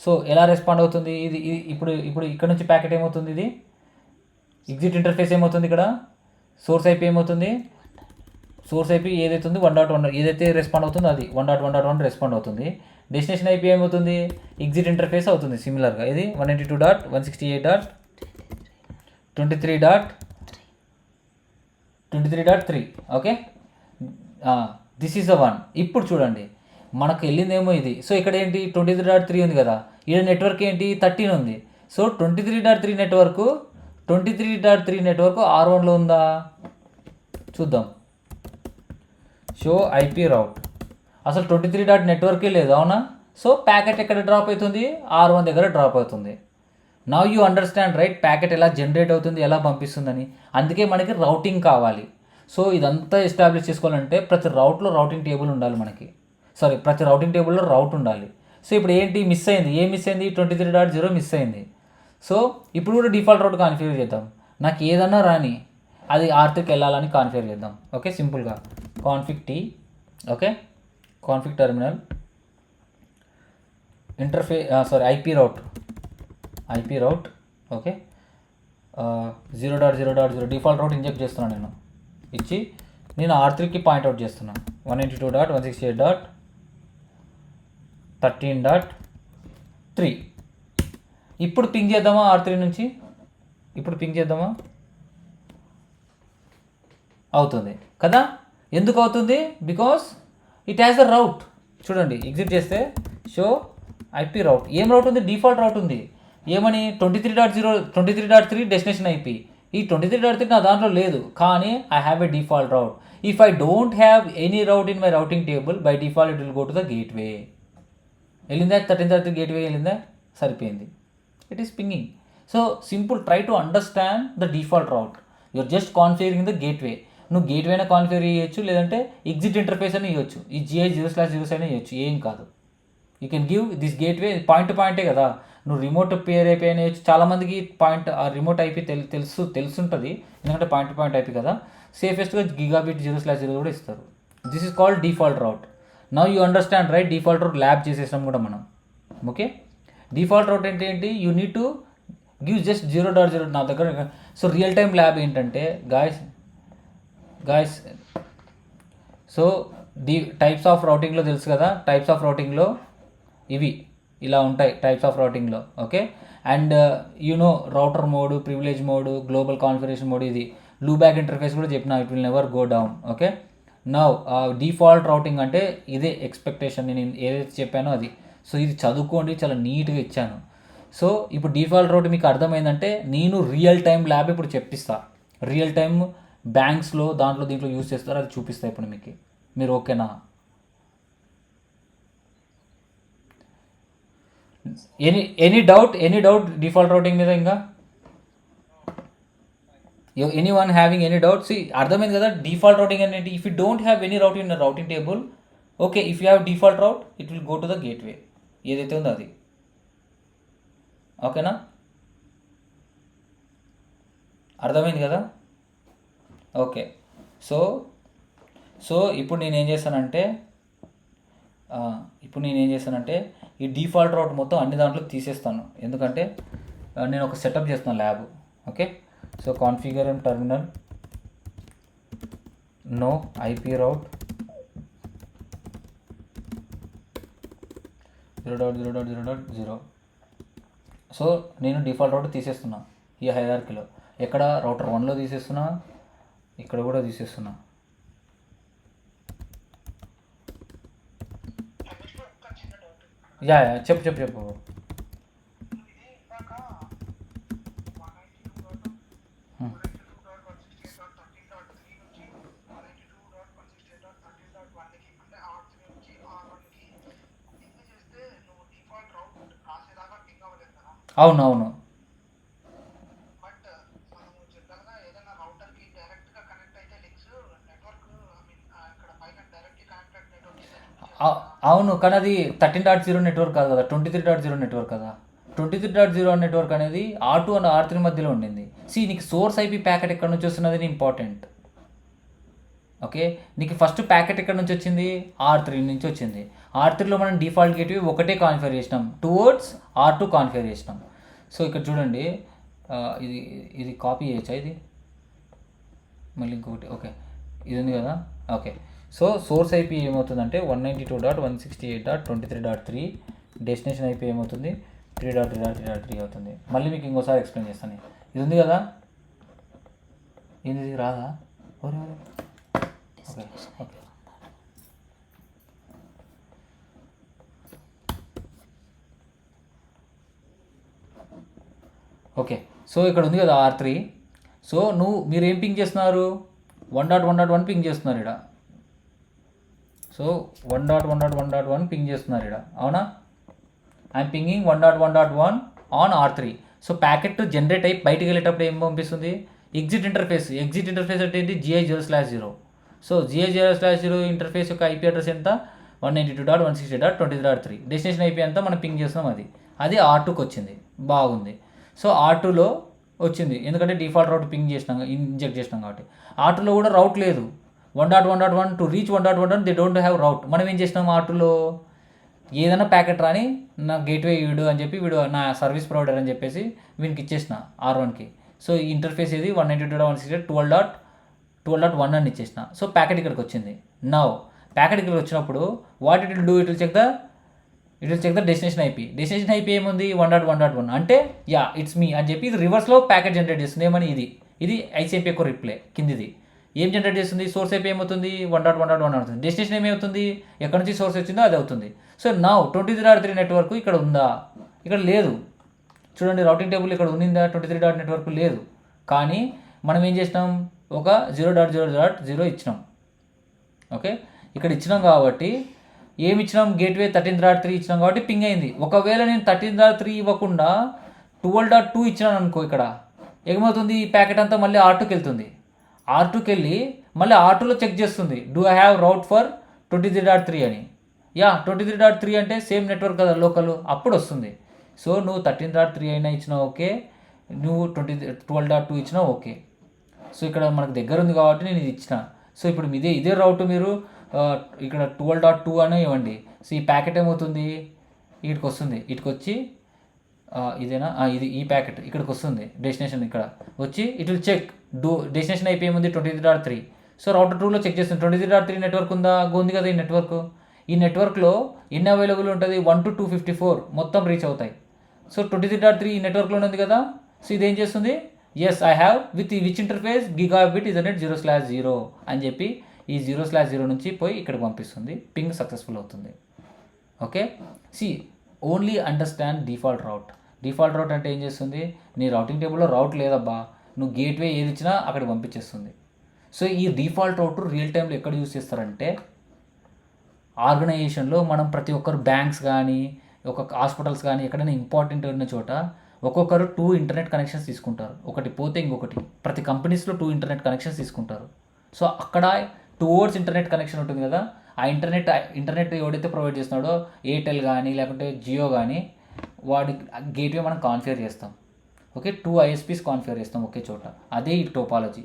So ఎలా రెస్పాండ్ అవుతుంది ఇది? ఇప్పుడు ఇప్పుడు ఇక్కడ నుంచి ప్యాకెట్ ఏమవుతుంది? ఇది ఎగ్జిట్ ఇంటర్ఫేస్ ఏమవుతుంది? ఇక్కడ సోర్స్ ఐపీ ఏమవుతుంది? సోర్స్ ఐపీ ఏదైతుంది 1.1 ఏదైతే రెస్పాండ్ అవుతుందో అది 1.1.1 రెస్పాండ్ అవుతుంది. డెస్టినేషన్ ఐపీ ఏమవుతుంది? ఎగ్జిట్ ఇంటర్ఫేస్ అవుతుంది సిమిలర్గా. ఇది 192.168.23.3. Okay, this is the one. ఇప్పుడు చూడండి మనకు వెళ్ళిందేమో ఇది. సో ఇక్కడ ఏంటి 23.3 ఉంది కదా, ఇక్కడ నెట్వర్క్ ఏంటి 13 ఉంది. సో 23.3 నెట్వర్క్ 23.3 నెట్వర్క్ R1లో ఉందా చూద్దాం. షో ఐపీ రౌట్. అసలు 23 నెట్వర్కే లేదు, అవునా? సో ప్యాకెట్ ఎక్కడ డ్రాప్ అవుతుంది? R1 దగ్గర డ్రాప్ అవుతుంది. Now you understand right, packet ఎలా జనరేట్ అవుతుంది, ఎలా పంపిస్తుందని. అందుకే మనకి రౌటింగ్ కావాలి. సో ఇదంతా ఎస్టాబ్లిష్ చేసుకోవాలంటే ప్రతి రౌట్లో రౌటింగ్ టేబుల్ ఉండాలి మనకి. ప్రతి రౌటింగ్ టేబుల్లో రౌట్ ఉండాలి. సో ఇప్పుడు ఏంటి మిస్ అయింది? ఏం మిస్ అయింది? 23.0 మిస్ అయింది. సో ఇప్పుడు కూడా డిఫాల్ట్ రౌట్ కాన్ఫిగర్ చేద్దాం. నాకు ఏదన్నా రాని అది R3కి వెళ్ళాలని కాన్ఫిగర్ చేద్దాం. ఓకే, సింపుల్గా config T. Okay, config terminal IP route. Okay, 0.0.0 default route inject చేస్తున్నాను నేను. ఇచ్చి నేను R3కి పాయింట్అవుట్ చేస్తున్నాను. 192.168.13.3. ఇప్పుడు పింగ్ చేద్దామా R3 నుంచి? ఇప్పుడు పింగ్ చేద్దామా? అవుతుంది కదా. ఎందుకు అవుతుంది? బికాస్ ఇట్ హ్యాస్ ద రౌట్. చూడండి ఎగ్జిట్ చేస్తే షో ఐపీ రౌట్. ఏం రౌట్ ఉంది? డిఫాల్ట్ రౌట్ ఉంది. ఏమని? 23.3 డెస్టినేషన్ ఐపీ. ఈ 23.3 నా దాంట్లో లేదు, కానీ I have a default route. If I don't have any route in my routing table, by default it will go to the gateway. వెళ్ళిందా 13.3 గేట్వే వెళ్ళిందా? సరిపోయింది. It is pinging. So simple, try to understand the default route. You're just configuring the gateway. నువ్వు gateway అయినా configure చేయొచ్చు, లేదంటే exit interface అని ఇవ్వచ్చు. ఈ GI0/0 అయినా ఇవ్వచ్చు, ఏం కాదు. You can give this gateway point to పాయింటే కదా. నువ్వు రిమోట్ పేర్ ఐపీ అయినా ఇవ్వచ్చు. చాలామందికి ఆ రిమోట్ ఐపీ తెలుసుంటుంది, ఎందుకంటే పాయింట్ టు పాయింట్ ఐపీ కదా. సేఫెస్ట్గా గిగాబిట్ 0/0 కూడా ఇస్తారు. This is called default route. Now you understand right. Default route lab చేసేసాం కూడా మనం. ఓకే, డిఫాల్ట్ రౌట్ అంటే ఏంటి? You need to give just 0.0 నా దగ్గర. సో రియల్ టైమ్ ల్యాబ్ ఏంటంటే గాయస్ సో టైప్స్ ఆఫ్ రౌటింగ్లో తెలుసు కదా. టైప్స్ ఆఫ్ రౌటింగ్లో ఇవి ఇలా ఉంటాయి టైప్స్ ఆఫ్ రౌటింగ్లో. Okay, and router mode, privilege mode, global configuration mode. ఇది లూబ్యాక్ ఇంటర్ఫేస్ కూడా చెప్పిన, it will never go down. Okay, now default routing అంటే ఇదే ఎక్స్పెక్టేషన్, నేను ఏదైతే చెప్పానో అది. సో ఇది చదువుకోండి, చాలా నీట్గా ఇచ్చాను. సో ఇప్పుడు డిఫాల్ట్ రౌట్ మీకు అర్థమైందంటే నేను రియల్ టైం ల్యాబ్ ఇప్పుడు చెప్పిస్తా. రియల్ టైం బ్యాంక్స్లో దీంట్లో యూజ్ చేస్తారు, అది చూపిస్తా ఇప్పుడు మీకు. మీరు ఓకేనా? ఎనీ డౌట్ డిఫాల్ట్ రౌటింగ్ మీద? ఇంకా any one having any doubt? అర్థమైంది కదా డిఫాల్ట్ రౌటింగ్ అనేది. If you don't have any route in routing table, okay, if you have default route it will go to the gateway ఏదైతే ఉందో అది. ఓకేనా? అర్థమైంది కదా? ఓకే, సో ఇప్పుడు నేనేం చేస్తానంటే ఈ డిఫాల్ట్ రౌట్ మొత్తం అన్ని దాంట్లో తీసేస్తాను, ఎందుకంటే నేను ఒక సెటప్ చేస్తున్నాను lab. Okay, so configure terminal no IP route 0.0.0.0. So నేను డిఫాల్ట్ రౌట్ తీసేస్తున్నా ఈ హైరార్కీలో. ఎక్కడ? రౌటర్ 1లో తీసేస్తున్నా, ఇక్కడ కూడా తీసేస్తున్నా. యా చెప్పు. అవును అవును అవును కానీ అది 13.0 నెట్వర్క్ కాదు కదా, 23.0 నెట్వర్క్ కదా. 23.0 నెట్వర్క్ అనేది R2 అండ్ R3 మధ్యలో ఉండింది. నీకు సోర్స్ ఐపీ ప్యాకెట్ ఎక్కడి నుంచి వస్తున్నది ఇంపార్టెంట్. ఓకే, నీకు ఫస్ట్ ప్యాకెట్ ఎక్కడి నుంచి వచ్చింది, R3 నుంచి వచ్చింది. R3లో మనం డిఫాల్ట్ గేట్వే ఒకటే కాన్ఫిగర్ చేసినాం, టువర్డ్స్ R2 కాన్ఫిగర్ చేసినాం. సో ఇక్కడ చూడండి, ఇది ఇది కాపీ చేయొచ్చా ఇది, మళ్ళీ ఇంకొకటి. ఓకే, ఇది ఉంది కదా. ఓకే, సో సోర్స్ ఐపీ ఏమవుతుందంటే 192.168.23.3, డెస్టినేషన్ ఐపీ ఏమవుతుంది 3.3.3.3 అవుతుంది. మళ్ళీ మీకు ఇంకోసారి ఎక్స్ప్లెయిన్ చేస్తాను. ఇది ఉంది కదా, ఇది రాదా. ఓకే ఓకే ఓకే సో ఇక్కడ ఉంది కదా R3. సో మీరు ఏం పింగ్ చేస్తున్నారు, 1.1.1 పింగ్ చేస్తున్నారు ఇక్కడ. సో 1.1.1.1 పింగ్ చేస్తున్నారు ఇక్కడ, అవునా. I'm pinging 1.1.1 on R3. So packet generate అయ్యి బయటికి వెళ్ళేటప్పుడు ఏం పంపిస్తుంది, ఎగ్జిట్ ఇంటర్ఫేస్. ఎగ్జిట్ ఇంటర్ఫేస్ అంటే ఏంటి, GI0/0. సో GI0/0 ఇంటర్ఫేస్ యొక్క ఐపీ అడ్రస్ ఎంత, 192.168.23.3. డెస్టినేషన్ ఐపీ అంతా మనం పింగ్ చేస్తున్నాం, అది R2కి వచ్చింది. బాగుంది. సో R2లో వచ్చింది ఎందుకంటే డిఫాల్ట్ రౌట్ పింగ్ చేసినాం, ఇంజెక్ట్ చేసినాం కాబట్టి. R2లో కూడా రౌట్ లేదు. 1.1.1 to reach 1.1.1 they don't have route. మనం ఏం చేసినాం, R2లో ఏదైనా ప్యాకెట్ రాని నా గేట్వే వీడు అని చెప్పి, వీడు నా సర్వీస్ ప్రొవైడర్ అని చెప్పేసి వీనికి ఇచ్చేసిన R1కి. సో ఈ ఇంటర్ఫేస్ ఇది 192.168.12.1 అని ఇచ్చేసిన. సో ప్యాకెట్ ఇక్కడికి వచ్చింది. నౌ ప్యాకెట్ ఇక్కడికి వచ్చినప్పుడు what it will do, it will check the destination IP. Destination IP ఏముంది 1.1.1 అంటే యా ఇట్స్ మీ అని చెప్పి ఇది రివర్స్లో ప్యాకెట్ జనరేట్ చేస్తుంది. ఏమని, ఇది ఐసీఐపీ యొక్క రిప్లై కిందిది. ఏం జనరేట్ చేస్తుంది, సోర్స్ ఐపీ ఏమవుతుంది 1.1.1 అవుతుంది. డెస్టినేషన్ ఏమవుతుంది, ఎక్కడి నుంచి సోర్స్ వచ్చిందో అది అవుతుంది. సో నౌ 23.3 నెట్వర్క్ ఇక్కడ ఉందా, ఇక్కడ లేదు. చూడండి రౌటింగ్ టేబుల్ ఇక్కడ ఉందా, 23 నెట్వర్క్ లేదు. కానీ మనం ఏం చేసినాం, ఒక 0.0.0 ఇచ్చినాం. ఓకే, ఇక్కడ ఇచ్చినాం కాబట్టి ఏమి ఇచ్చినాం, గేట్వే 13.3 ఇచ్చినాం కాబట్టి పింగ్ అయింది. ఒకవేళ నేను 13.3 ఇవ్వకుండా 12.2 ఇచ్చినాను అనుకో, ఇక్కడ ఏమవుతుంది, ఈ ప్యాకెట్ అంతా మళ్ళీ R2కి వెళ్తుంది. R2కి వెళ్ళి మళ్ళీ R2లో చెక్ చేస్తుంది, do I have route for 23.3 అని. యా 23.3 అంటే సేమ్ నెట్వర్క్ కదా లోకల్, అప్పుడు వస్తుంది. సో నువ్వు 13.3 అయినా ఇచ్చినా ఓకే, నువ్వు 12.2 ఇచ్చినా ఓకే. సో ఇక్కడ మనకు దగ్గర ఉంది కాబట్టి నేను ఇది ఇచ్చిన. సో ఇప్పుడు ఇదే రౌట్ మీరు ఇక్కడ 12.2 అని ఇవ్వండి. సో ఈ ప్యాకెట్ ఏమవుతుంది, వీటికి వస్తుంది, వీటికి వచ్చి ఇదేనా, ఈ ప్యాకెట్ ఇక్కడికి వస్తుంది, డెస్టినేషన్ ఇక్కడ వచ్చి it will check destination IP ఏముంది 23.3. సో రౌటర్ 2లో చెక్ చేస్తుంది 23.3 నెట్వర్క్ ఉంది కదా. ఈ నెట్వర్క్లో ఎన్ని అవైలబుల్ ఉంటుంది, 1 to 254 మొత్తం రీచ్ అవుతాయి. సో 23.3 ఈ నెట్వర్క్లో ఉంది కదా. సో ఇదేం చేస్తుంది, yes I have with which interface gigabit Ethernet 0/0 అని చెప్పి ఈ 0/0 నుంచి పోయి ఇక్కడికి పంపిస్తుంది, పింగ్ సక్సెస్ఫుల్ అవుతుంది. Okay, only understand default route. Default route అంటే ఏం చేస్తుంది, నీ రౌటింగ్ టేబుల్లో రౌట్ లేదబ్బా, నువ్వు గేట్వే ఏది ఇచ్చినా అక్కడికి పంపించేస్తుంది. సో ఈ డిఫాల్ట్ రౌట్ రియల్ టైంలో ఎక్కడ యూస్ చేస్తారంటే, ఆర్గనైజేషన్లో మనం ప్రతి ఒక్కరు బ్యాంక్స్ కానీ ఒక హాస్పిటల్స్ కానీ ఎక్కడైనా ఇంపార్టెంట్ ఉన్న చోట ఒక్కొక్కరు 2 ఇంటర్నెట్ కనెక్షన్స్ తీసుకుంటారు. ఒకటి పోతే ఇంకొకటి, ప్రతి కంపెనీస్లో 2 ఇంటర్నెట్ కనెక్షన్స్ తీసుకుంటారు. సో అక్కడ టువర్డ్స్ ఇంటర్నెట్ కనెక్షన్ ఉంటుంది కదా, ఆ ఇంటర్నెట్ ఎవడైతే ప్రొవైడ్ చేస్తున్నాడో ఎయిర్టెల్ కానీ లేకుంటే జియో కానీ, వాడి గేట్వే మనం కాన్ఫిగర్ చేస్తాం. ఓకే, 2 ISPs కాన్ఫిగర్ చేస్తాం ఒకే చోట. అదే ఈ topology.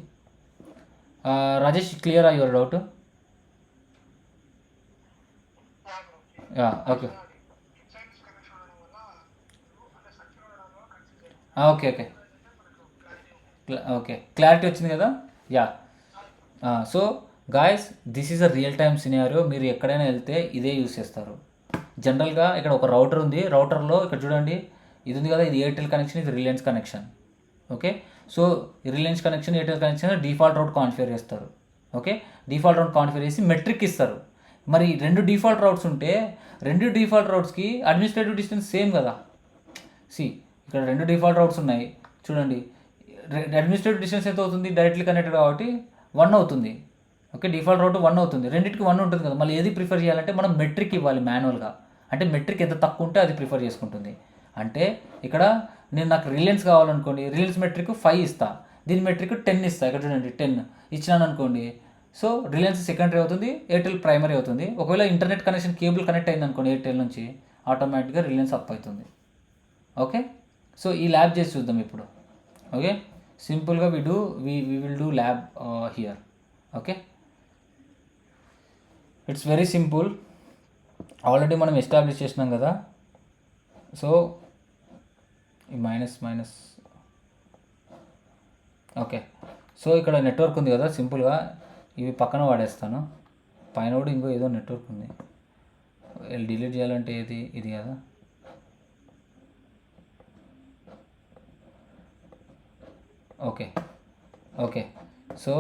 Rajesh, clear your doubt? Okay okay okay okay clarity వచ్చింది కదా. Yeah, so guys, this is a real time scenario. మీరు ఎక్కడైనా వెళ్తే ఇదే యూస్ చేస్తారు. జనరల్గా ఇక్కడ ఒక రౌటర్ ఉంది, రౌటర్లో ఇక్కడ చూడండి ఇది ఉంది కదా, ఇది ఎయిర్టెల్ కనెక్షన్, ఇది Reliance connection. Okay, so Reliance connection Airtel connection default route configure చేస్తారు. ఓకే, డిఫాల్ట్ రౌట్ కాన్ఫిగర్ చేసి మెట్రిక్ ఇస్తారు. మరి 2 డిఫాల్ట్ రౌట్స్ ఉంటే 2 డిఫాల్ట్ రౌట్స్కి అడ్మినిస్ట్రేటివ్ డిస్టెన్స్ సేమ్ కదా. ఇక్కడ 2 డిఫాల్ట్ రౌట్స్ ఉన్నాయి చూడండి, అడ్మినిస్ట్రేటివ్ డిస్టెన్స్ ఎంత అవుతుంది, డైరెక్ట్లీ కనెక్టెడ్ కాబట్టి 1 అవుతుంది. ఓకే, డిఫాల్ట్ రౌట్ 1 అవుతుంది, రెండింటికి 1 ఉంటుంది కదా. మళ్ళీ ఏది ప్రిఫర్ చేయాలంటే మనం మెట్రిక్ ఇవ్వాలి మాన్యువల్గా. అంటే మెట్రిక్ ఎంత తక్కువ ఉంటే అది ప్రిఫర్ చేసుకుంటుంది. అంటే ఇక్కడ నేను నాకు రిలయన్స్ కావాలనుకోండి, రిలయన్స్ మెట్రిక్ 5 ఇస్తా, దీని మెట్రిక్ 10 ఇస్తా. ఇక్కడ చూడండి 10 ఇచ్చినాను అనుకోండి. సో రిలయన్స్ సెకండరీ అవుతుంది, ఎయిర్టెల్ ప్రైమరీ అవుతుంది. ఒకవేళ ఇంటర్నెట్ కనెక్షన్ కేబుల్ కనెక్ట్ అయింది అనుకోండి ఎయిర్టెల్ నుంచి, ఆటోమేటిక్గా రిలయన్స్ అప్ అవుతుంది. ఓకే, సో ఈ ల్యాబ్ చేసి చూద్దాం ఇప్పుడు. ఓకే, సింపుల్గా we will do lab here. Okay, it's very simple. Already మనం ఎస్టాబ్లిష్ చేసినాం కదా. సో ఈ మైనస్ ఓకే. సో ఇక్కడ నెట్వర్క్ ఉంది కదా, సింపుల్గా ఇవి పక్కన వాడేస్తాను. పైన కూడా ఇంకో ఏదో నెట్వర్క్ ఉంది, డిలీట్ చేయాలంటే ఇది కదా. ఓకే, సో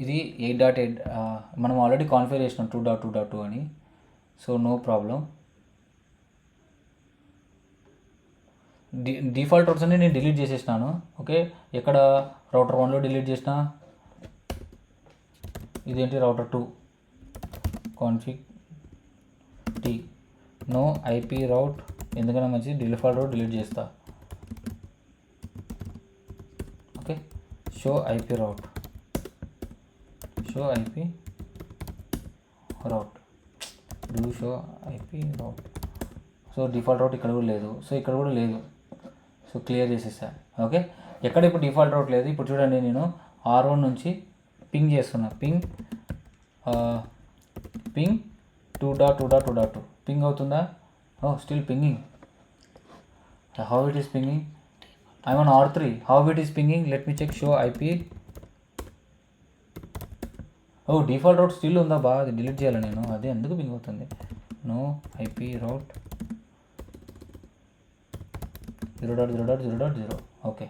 ఇది 8.8 మనం ఆల్రెడీ కాన్ఫిగర్ చేసినాం 2.2.2 అని. So no problem. Default routers అన్ని నేను డిలీట్ చేసేసినాను. ఓకే, ఎక్కడ రౌటర్ 1లో డిలీట్ చేసిన, ఇదేంటి router 2 config T no IP route, ఎందుకన్నా మంచిది డిఫాల్ట్ రౌట్ డిలీట్ చేస్తా. Okay, show IP route do show IP route. So default route ఇక్కడ కూడా లేదు, సో ఇక్కడ కూడా లేదు. సో క్లియర్ చేసేసా. ఓకే, ఎక్కడ ఇప్పుడు డిఫాల్ట్ రౌట్ లేదు. ఇప్పుడు చూడండి, నేను R1 నుంచి పింగ్ చేస్తున్నా. పింగ్ 2.2.2.2 పింగ్ అవుతుందా? Still pinging. How it is pinging? I'm on R3. How it is pinging? Let me check. Show IP. Default route still ఉందా బా, అది డిలీట్ చేయాలి నేను. అదే ఎందుకు పింగ్ అవుతుంది. No IP route 0.0.0.0. ఓకే,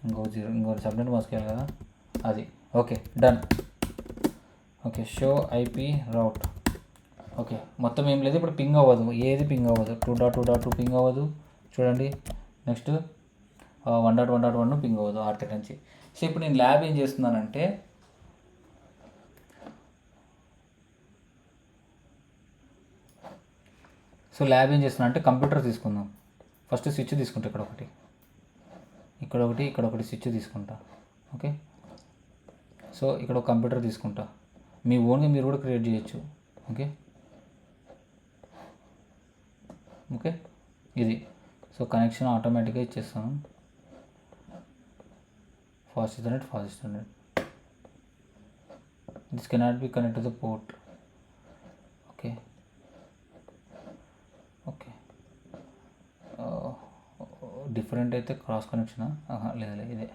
ఇంకో సబ్నెట్ మాస్క్ వేయాలి కదా అది. Okay, done. Okay, show IP route. Okay, మొత్తం ఏం లేదు ఇప్పుడు. పింగ్ అవ్వదు, ఏది పింగ్ అవ్వదు. 2.2.2 పింగ్ అవ్వదు చూడండి. నెక్స్ట్ 1.1.1 పింగ్ అవ్వదు R3 నుంచి. సో ఇప్పుడు నేను ల్యాబ్ ఏం చేస్తున్నానంటే, కంప్యూటర్ తీసుకుందాం. ఫస్ట్ స్విచ్ తీసుకుంటా, ఇక్కడ ఒకటి స్విచ్ తీసుకుంటా. ఓకే, సో ఇక్కడ ఒక కంప్యూటర్ తీసుకుంటా. మీ ఓన్గా మీరు కూడా క్రియేట్ చేయొచ్చు. ఓకే, ఇది. సో కనెక్షన్ ఆటోమేటిక్గా ఇచ్చేస్తాను. Fast internet. This cannot be connect to the port. Okay, different అయితే క్రాస్ కనెక్షనా? లేదు, ఇదే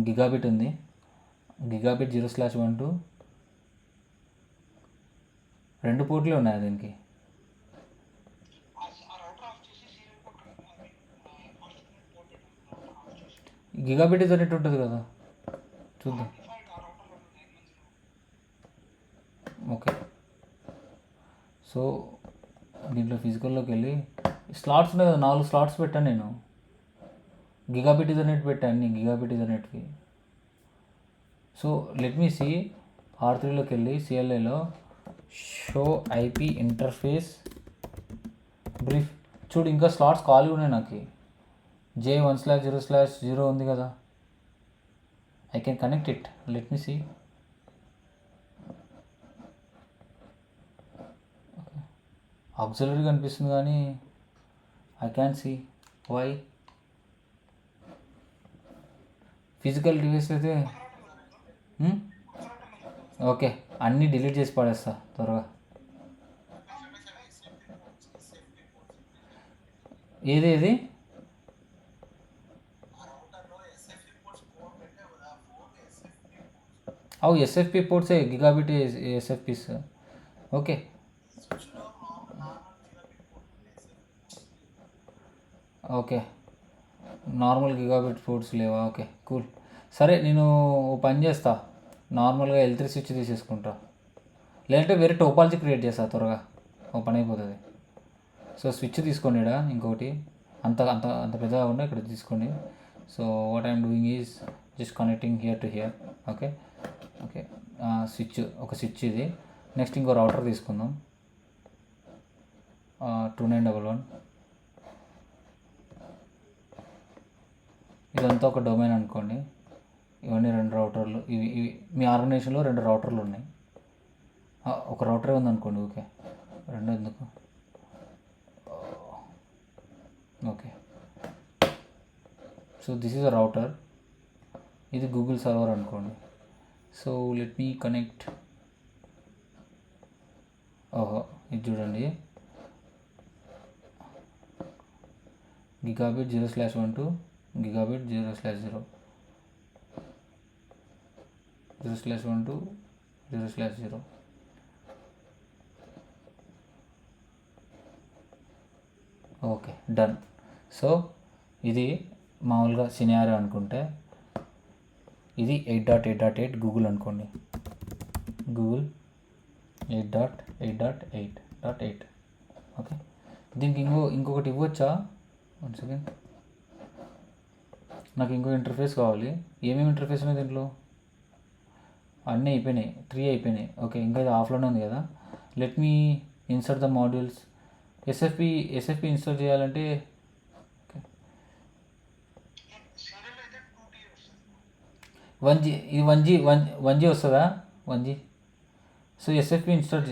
గిగాబిట్ ఉంది. గిగాబిట్ 0/1 2 పోర్ట్లు ఉన్నాయి దీనికి. గిగాబిట్ ఇంటర్నెట్ ఉంటుంది కదా, చూద్దాం. ఓకే, సో దీంట్లో ఫిజికల్లోకి వెళ్ళి స్లాట్స్ ఉన్నాయి కదా, 4 స్లాట్స్ పెట్టాను నేను. గిగాబిట్ ఇంటర్నెట్ పెట్టాను అన్ని గిగాబిట్ ఇంటర్నెట్కి. So let me see. R3లోకి వెళ్ళి CLIలో షో ఐపీ ఇంటర్ఫేస్ బ్రీఫ్. చూడు, ఇంకా స్లాట్స్ ఖాళీ ఉన్నాయి నాకు. J1/0/0 ఉంది కదా, I can connect it. Let me see. Auxiliary కనిపిస్తుంది కానీ I can see why. Physical device అయితే ఓకే, అన్నీ డిలీట్ చేసి పడేస్తా త్వరగా. ఏది ఎస్ఎఫ్పి పోర్ట్సే, gigabit SFPs. Okay, normal gigabit ports లేవా? Okay, cool. సరే, నేను ఓ పని చేస్తా. నార్మల్గా L3 స్విచ్ తీసేసుకుంటా, లేదంటే వేరే టోపాలజీ క్రియేట్ చేస్తా త్వరగా, ఓ పని అయిపోతుంది. సో స్విచ్ తీసుకోండి, ఇక్కడ ఇంకోటి అంత పెద్దగా ఉండే ఇక్కడ తీసుకోండి. So what I'm doing is just connecting here to hear. Okay, ఒక స్విచ్ ఇది. నెక్స్ట్ ఇంకో రౌటర్ తీసుకుందాం. 2911. ఇదంతా ఒక డొమైన్ అనుకోండి. ఇవన్నీ 2 రౌటర్లు. ఇవి ఇవి మీ ఆర్గనైజేషన్లో 2 రౌటర్లు ఉన్నాయి. ఒక రౌటరే ఉందనుకోండి. ఓకే, 2 ఎందుకు? Okay, so this is a router. ఇది గూగుల్ సర్వర్ అనుకోండి. సో లెట్ మీ కనెక్ట్. ఓహో, ఇది చూడండి, gigabit 0/12 gigabit 0/0 0/12 0/0. Okay, done. So ఇది మామూలుగా సినారియో అనుకుంటే, ఇది 8.8.8 గూగుల్ అనుకోండి. గూగుల్ 8.8.8.8. ఓకే, దీనికి ఇంకొకటి ఇవ్వచ్చా? 1 సెకండ్, నాకు ఇంకో ఇంటర్ఫేస్ కావాలి. ఏమేమి ఇంటర్ఫేస్ ఉన్నాయి దీంట్లో? అన్నీ అయిపోయినాయి, 3 అయిపోయినాయి. ఓకే, ఇంకా ఇది ఆఫ్లోనే ఉంది కదా. Let me insert the modules. ఎస్ఎఫ్పి install చేయాలంటే ఓకే 1G, ఇది 1G వస్తుందా? 1G. సో ఎస్ఎఫ్పి ఇన్స్టాల్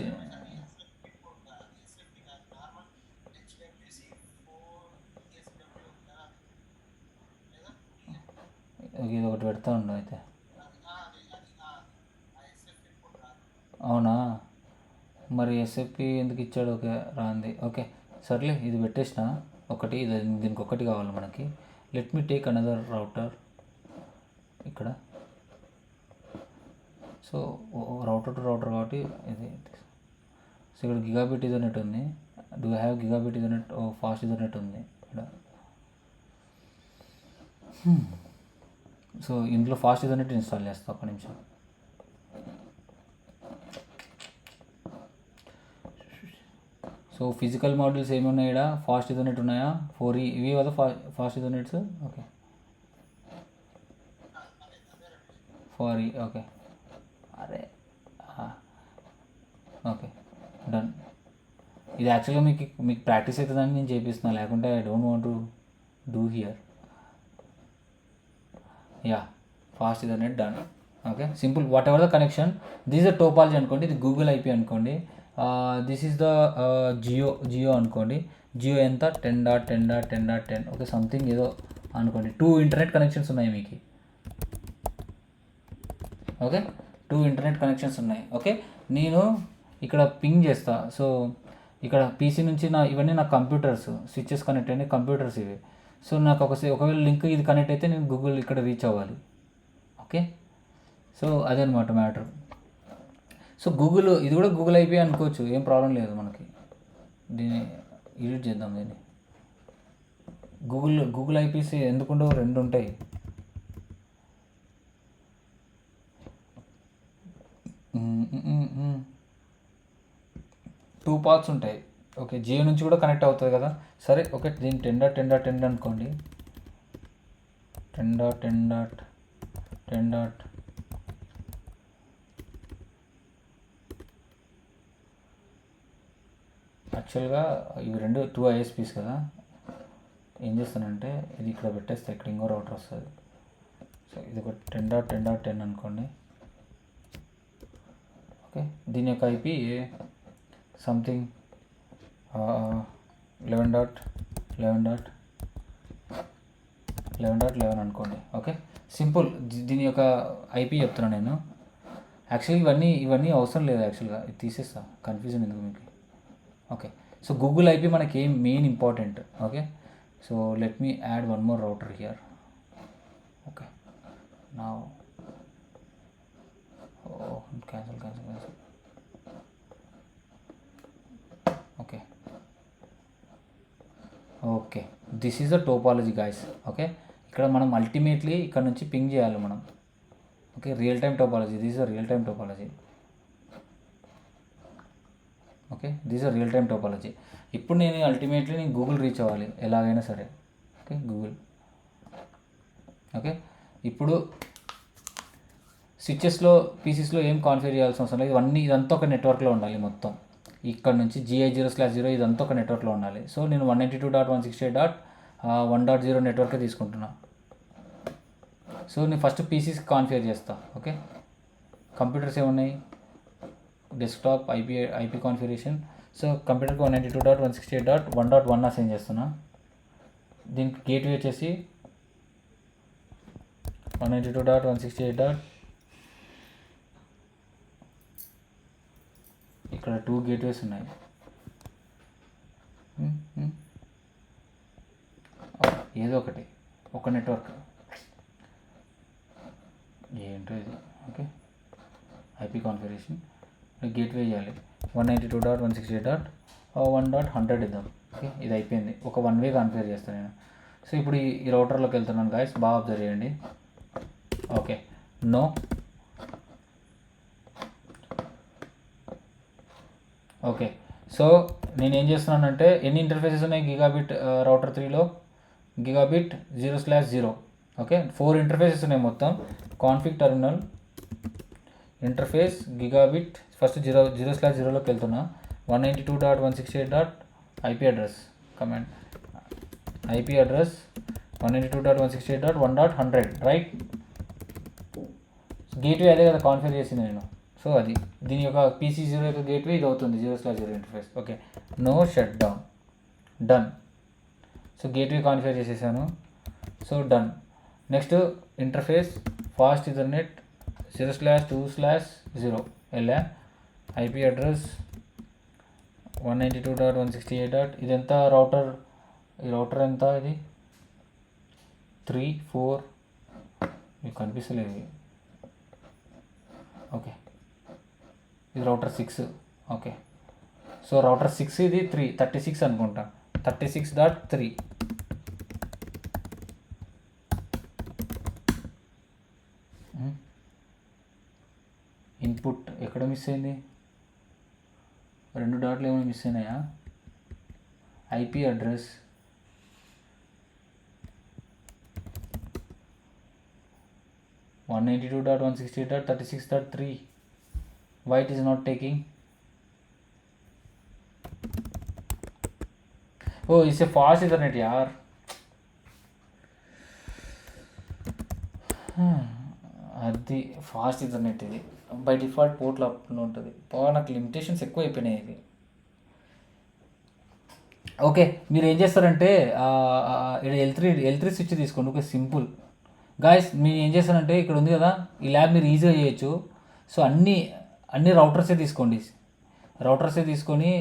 ఇది ఒకటి పెడతా ఉండు అయితే. అవునా, మరి ఎస్ఎఫ్పి ఎందుకు ఇచ్చాడు? ఓకే, రాంది. ఓకే, సర్లే, ఇది పెట్టేసిన ఒకటి. దీనికి ఒకటి కావాలి మనకి. Let me take another router ఇక్కడ. సో రౌటర్ టు రౌటర్ కాబట్టి ఇది. సో ఇక్కడ గిగాబిట్ ఇథర్నెట్ ఉంది. Do have gigabit Ethernet? Fast Ethernet ఉంది ఇక్కడ. సో ఇంట్లో ఫాస్ట్ ఇథర్నెట్ ఇన్స్టాల్ చేస్తా, ఒక్క నిమిషం. సో ఫిజికల్ మాడ్యూల్స్ ఏమి ఉన్నాయి ఇక్కడ? ఫాస్ట్ ఇథర్నెట్ ఉన్నాయా? 4E ఇవి కదా fast ethernets. Okay, 4E. Okay, అరే ఓకే, డన్. ఇది యాక్చువల్గా మీకు ప్రాక్టీస్ అవుతుందని నేను చేపిస్తున్నాను, లేకుంటే I don't want to do here. Yeah, fast ethernet done. Okay, simple. Whatever the connection, this the topology అనుకోండి. ఇది గూగుల్ ఐపీ అనుకోండి. దిస్ ఈజ్ ద జియో అనుకోండి. జియో ఎంత? 10.10.10.10. ఓకే, సంథింగ్ ఏదో అనుకోండి. 2 ఇంటర్నెట్ కనెక్షన్స్ ఉన్నాయి మీకు. ఓకే, 2 ఇంటర్నెట్ కనెక్షన్స్ ఉన్నాయి. ఓకే, నేను ఇక్కడ పింగ్ చేస్తా. సో ఇక్కడ పీసీ నుంచి ఇవన్నీ నా కంప్యూటర్స్, స్విచెస్ కనెక్ట్ అయినాయి, కంప్యూటర్స్ ఇవి. సో నాకు ఒకవేళ లింక్ ఇది కనెక్ట్ అయితే నేను గూగుల్ ఇక్కడ రీచ్ అవ్వాలి. ఓకే, సో అదనమాట మ్యాటర్. సో గూగుల్, ఇది కూడా గూగుల్ ఐపీ అనుకోవచ్చు, ఏం ప్రాబ్లం లేదు మనకి. దీన్ని ఎడిట్ చేద్దాం. దీన్ని గూగుల్ ఐపీసీ ఎందుకుండవు? 2 ఉంటాయి. టూ పాత్స్ ఉంటాయి. ఓకే, జియో నుంచి కూడా కనెక్ట్ అవుతుంది కదా. సరే, ఓకే, దీన్ని 10.10.10 అనుకోండి. 10.10.10. యాక్చువల్గా ఇవి 2 ఐఎస్పీస్ కదా. ఏం చేస్తానంటే ఇది ఇక్కడ పెట్టేస్తే ఇక్కడ ఇంకో రౌటర్ వస్తుంది. సో ఇది ఒక 10.10.10 అనుకోండి. ఓకే, దీని యొక్క ఐపీ సంథింగ్ 11.11 అనుకోండి. Okay, simple. దీని యొక్క ఐపీ చెప్తున్నాను నేను. యాక్చువల్గా ఇవన్నీ అవసరం లేదు. యాక్చువల్గా ఇది తీసేస్తా, కన్ఫ్యూజన్ ఎందుకు మీకు. ఓకే, సో గూగుల్ ఐపీ మనకి ఏం main important. Okay, so let me add 1 more router here. Okay, నా cancel. Okay, this is the topology guys. Okay, ఇక్కడ మనం అల్టిమేట్లీ ఇక్కడ నుంచి పింగ్ చేయాలి మనం. Okay, real time topology. This is real time topology. Okay, this is real time topology. ఇప్పుడు నేను ultimately Google reach అవ్వాలి ఎలాగైనా సరే. Okay, Google. ఓకే, ఇప్పుడు స్విచెస్లో, పీసీస్లో ఏం కాన్ఫిగర్ చేయాల్సిన అవసరం లేదు. ఇదంతా ఒక నెట్వర్క్లో ఉండాలి మొత్తం. ఇక్కడ నుంచి GI0/0 ఇదంతా ఒక నెట్వర్క్లో ఉండాలి. సో నేను 192.168.1.0 నెట్వర్కే తీసుకుంటున్నా. సో నేను ఫస్ట్ పీసీస్ కాన్ఫిగర్ చేస్తా. ఓకే, కంప్యూటర్స్ ఏమున్నాయి, డెస్క్టాప్, ఐపీ కాన్ఫిగరేషన్. సో కంప్యూటర్కి 192.168.1.1 అసైన్ చేస్తున్నా. దీనికి గేట్వే వచ్చేసి 192.168. ఇక్కడ 2 గేట్వేస్ ఉన్నాయి. ఏదో ఒకటి, ఒక నెట్వర్క్ ఏంటో ఇది. ఓకే, ఐపీ కాన్ఫిగరేషన్ గేట్వే చేయాలి. 192.168.1.100 ఇద్దాం. ఓకే, ఇది అయిపోయింది. ఒక 1 వే కాన్ఫిగర్ చేస్తాను నేను. సో ఇప్పుడు ఈ రౌటర్లోకి వెళ్తున్నాను గాయస్, బాగా అబ్జర్వ్ చేయండి. Okay, no. ఓకే, సో నేను ఏం చేస్తున్నానంటే ఎన్ని ఇంటర్ఫేసెస్ ఉన్నాయి గిగాబిట్ రౌటర్ 3లో, గిగాబిట్ 0/0. ఓకే, 4 ఇంటర్ఫేసెస్ ఉన్నాయి మొత్తం. Config terminal interface gigabit first 0/0లోకి వెళ్తున్నా. 192.168. IP address command, IP address 192.168.1.100 right. Gateway అదే కదా కాన్ఫిగర్ చేసింది నేను. సో అది దీని యొక్క PC0 యొక్క గేట్వే ఇది అవుతుంది, 0/0 interface. Okay, no shut down, done. So gateway configure చేసేసాను. So done. Next interface fast ethernet 0/2/0 వెళ్ళా. IP address 192.168. ఇది ఎంత రౌటర్, ఈ రౌటర్ ఎంత, ఇది 3 4 మీకు కనిపిస్తలేదు. ఓకే, ఇది రౌటర్ 6. ఓకే, సో రౌటర్ 6 ఇది 36 అనుకుంటా, 36.3. ఇన్పుట్ ఎక్కడ మిస్ అయింది, 2 డాట్లు ఏమైనా మిస్ అయినాయా. IP address 192.168.36.3. why it is not taking? oh it's a fast ethernet yaar. అది ఫాస్ట్ ఈథర్నెట్. ఇది బై డిఫాల్ట్ పోర్ట్లో అప్పుడు ఉంటుంది. నాకు లిమిటేషన్స్ ఎక్కువ అయిపోయినాయి ఇది. ఓకే, మీరు ఏం చేస్తారంటే L3 స్విచ్ తీసుకోండి. Okay, simple guys. మీరు ఏం చేస్తారంటే ఇక్కడ ఉంది కదా ఈ ల్యాబ్, మీరు ఈజీగా చేయొచ్చు. సో అన్ని రౌటర్సే తీసుకొని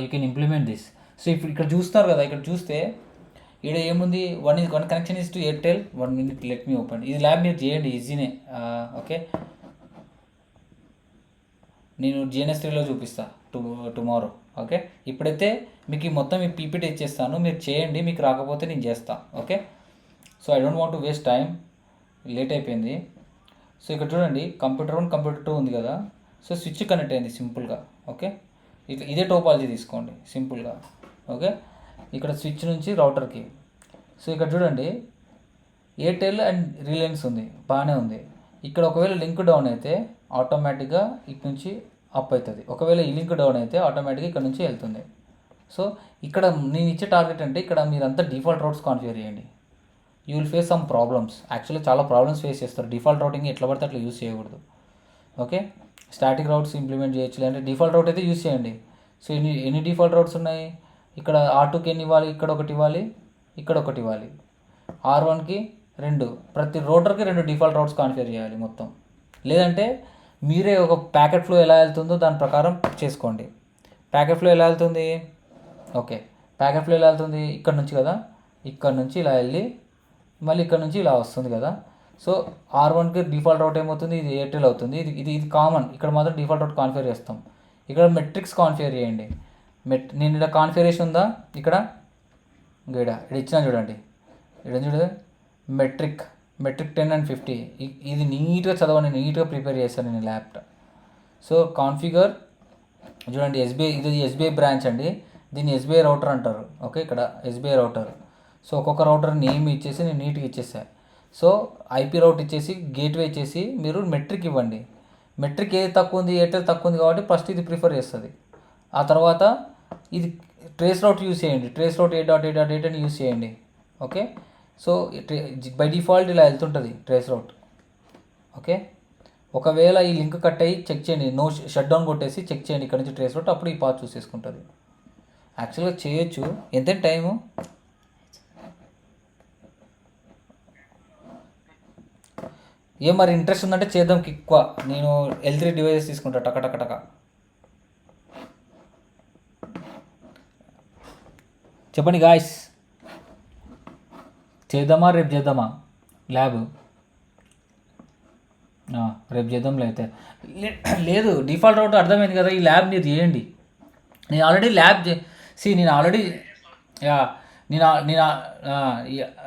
you can implement this. So ఇప్పుడు ఇక్కడ చూస్తారు కదా, ఇక్కడ చూస్తే ఇక్కడ ఏముంది, one connection is to Airtel. 1 minute let me open. ఇది ల్యాబ్ మీరు చేయండి, ఈజీనే. ఓకే, నేను GNS3లో చూపిస్తా టుమారో. ఓకే, ఇప్పుడైతే మీకు ఈ మొత్తం ఈ పీపీటీ ఇచ్చేస్తాను, మీరు చేయండి. మీకు రాకపోతే నేను చేస్తా. Okay, so I don't want to waste time, late అయిపోయింది. సో ఇక్కడ చూడండి, కంప్యూటర్ 1 కంప్యూటర్ 2 ఉంది కదా. సో స్విచ్ కనెక్ట్ అయింది సింపుల్గా. ఓకే, ఇదే టోపాలజీ తీసుకోండి సింపుల్గా. ఓకే, ఇక్కడ స్విచ్ నుంచి రౌటర్కి. సో ఇక్కడ చూడండి, ఎయిర్టెల్ అండ్ రిలయన్స్ ఉంది, బాగానే ఉంది. ఇక్కడ ఒకవేళ లింక్ డౌన్ అయితే ఆటోమేటిక్గా ఇటు నుంచి అప్ అవుతుంది. ఒకవేళ ఈ లింక్ డౌన్ అయితే ఆటోమేటిక్గా ఇక్కడ నుంచి వెళ్తుంది. సో ఇక్కడ నేను ఇచ్చే టార్గెట్ అంటే ఇక్కడ మీరంతా డిఫాల్ట్ రౌట్స్ కాన్ఫిగర్ చేయండి. You will face some problems. Actually చాలా ప్రాబ్లమ్స్ ఫేస్ చేస్తారు. డిఫాల్ట్ రౌటింగ్ ఎట్లా పడితే అట్లా యూస్ చేయకూడదు. ఓకే, స్టాటిక్ రౌట్స్ ఇంప్లిమెంట్ చేయొచ్చు, లేదంటే డిఫాల్ట్ రౌట్ అయితే యూస్ చేయండి. సో ఎన్ని డిఫాల్ట్ రౌట్స్ ఉన్నాయి, ఇక్కడ R2కి ఎన్ని ఇవ్వాలి, ఇక్కడ ఒకటి ఇవ్వాలి, ఇక్కడ ఒకటి ఇవ్వాలి. R1కి 2, ప్రతి రౌటర్కి 2 డిఫాల్ట్ రౌట్స్ కాన్ఫిగర్ చేయాలి మొత్తం. లేదంటే మీరే ఒక ప్యాకెట్ ఫ్లో ఎలా వెళ్తుందో దాని ప్రకారం చేసుకోండి. ప్యాకెట్ ఫ్లో ఎలా వెళ్తుంది, ఓకే, ప్యాకెట్ ఫ్లో ఎలా వెళ్తుంది, ఇక్కడ నుంచి కదా, ఇక్కడ నుంచి ఇలా వెళ్ళి మళ్ళీ ఇక్కడ నుంచి ఇలా వస్తుంది కదా. సో R1కి డిఫాల్ట్ రౌట్ ఏమవుతుంది, ఇది ఎయిర్టెల్ అవుతుంది. ఇది కామన్. ఇక్కడ మాత్రం డిఫాల్ట్ రౌట్ కాన్ఫిగర్ చేస్తాం. ఇక్కడ మెట్రిక్స్ కాన్ఫిగర్ చేయండి. నేను ఇలా కాన్ఫిగరేషన్ ఉందా, ఇక్కడ ఇచ్చిన చూడండి, ఇక్కడ చూడండి, మెట్రిక్ 10 and 50. ఇది నీట్గా చదవండి, నీట్గా ప్రిపేర్ చేస్తాను నేను ల్యాప్టాప్. సో కాన్ఫిగర్ చూడండి, ఇది SBI బ్రాంచ్ అండి, దీన్ని SBI రౌటర్ అంటారు. ఓకే, ఇక్కడ SBI రౌటర్. సో ఒక్కొక్క రౌటర్ నేమ్ ఇచ్చేసి నేను నీట్గా ఇచ్చేసాను. సో ఐపీ రౌట్ ఇచ్చేసి గేట్వే ఇచ్చేసి మీరు మెట్రిక్ ఇవ్వండి. మెట్రిక్ ఏది తక్కువ ఉంది, ఎయిర్టెల్ తక్కువ ఉంది కాబట్టి ఫస్ట్ ఇది ప్రిఫర్ చేస్తుంది. ఆ తర్వాత ఇది ట్రేస్ రౌట్ యూస్ చేయండి, ట్రేస్ రౌట్ ఏ.ఏ.8 అని యూస్ చేయండి. ఓకే, సో బై డిఫాల్ట్ ఇలా వెళ్తుంటుంది ట్రేస్ రౌట్. ఓకే, ఒకవేళ ఈ లింక్ కట్ అయ్యి చెక్ చేయండి, నో షట్ డౌన్ కొట్టేసి చెక్ చేయండి ఇక్కడ నుంచి ట్రేస్ రౌట్, అప్పుడు ఈ పాత్ చూసేసుకుంటుంది. యాక్చువల్గా చేయొచ్చు, ఎంత టైము ఏం మరి ఇంట్రెస్ట్ ఉందంటే చేద్దాం ఎక్కువ. నేను L3 డివైజెస్ తీసుకుంటా టక టక టక. చెప్పండి గాయస్, చేద్దామా రేపు చేద్దామా ల్యాబ్? రేపు చేద్దాంలే అయితే. లేదు, డిఫాల్ట్ రౌట్ అర్థమైంది కదా, ఈ ల్యాబ్ మీరు చేయండి. నేను ఆల్రెడీ ల్యాబ్ నేను ఆల్రెడీ యా నేను నేను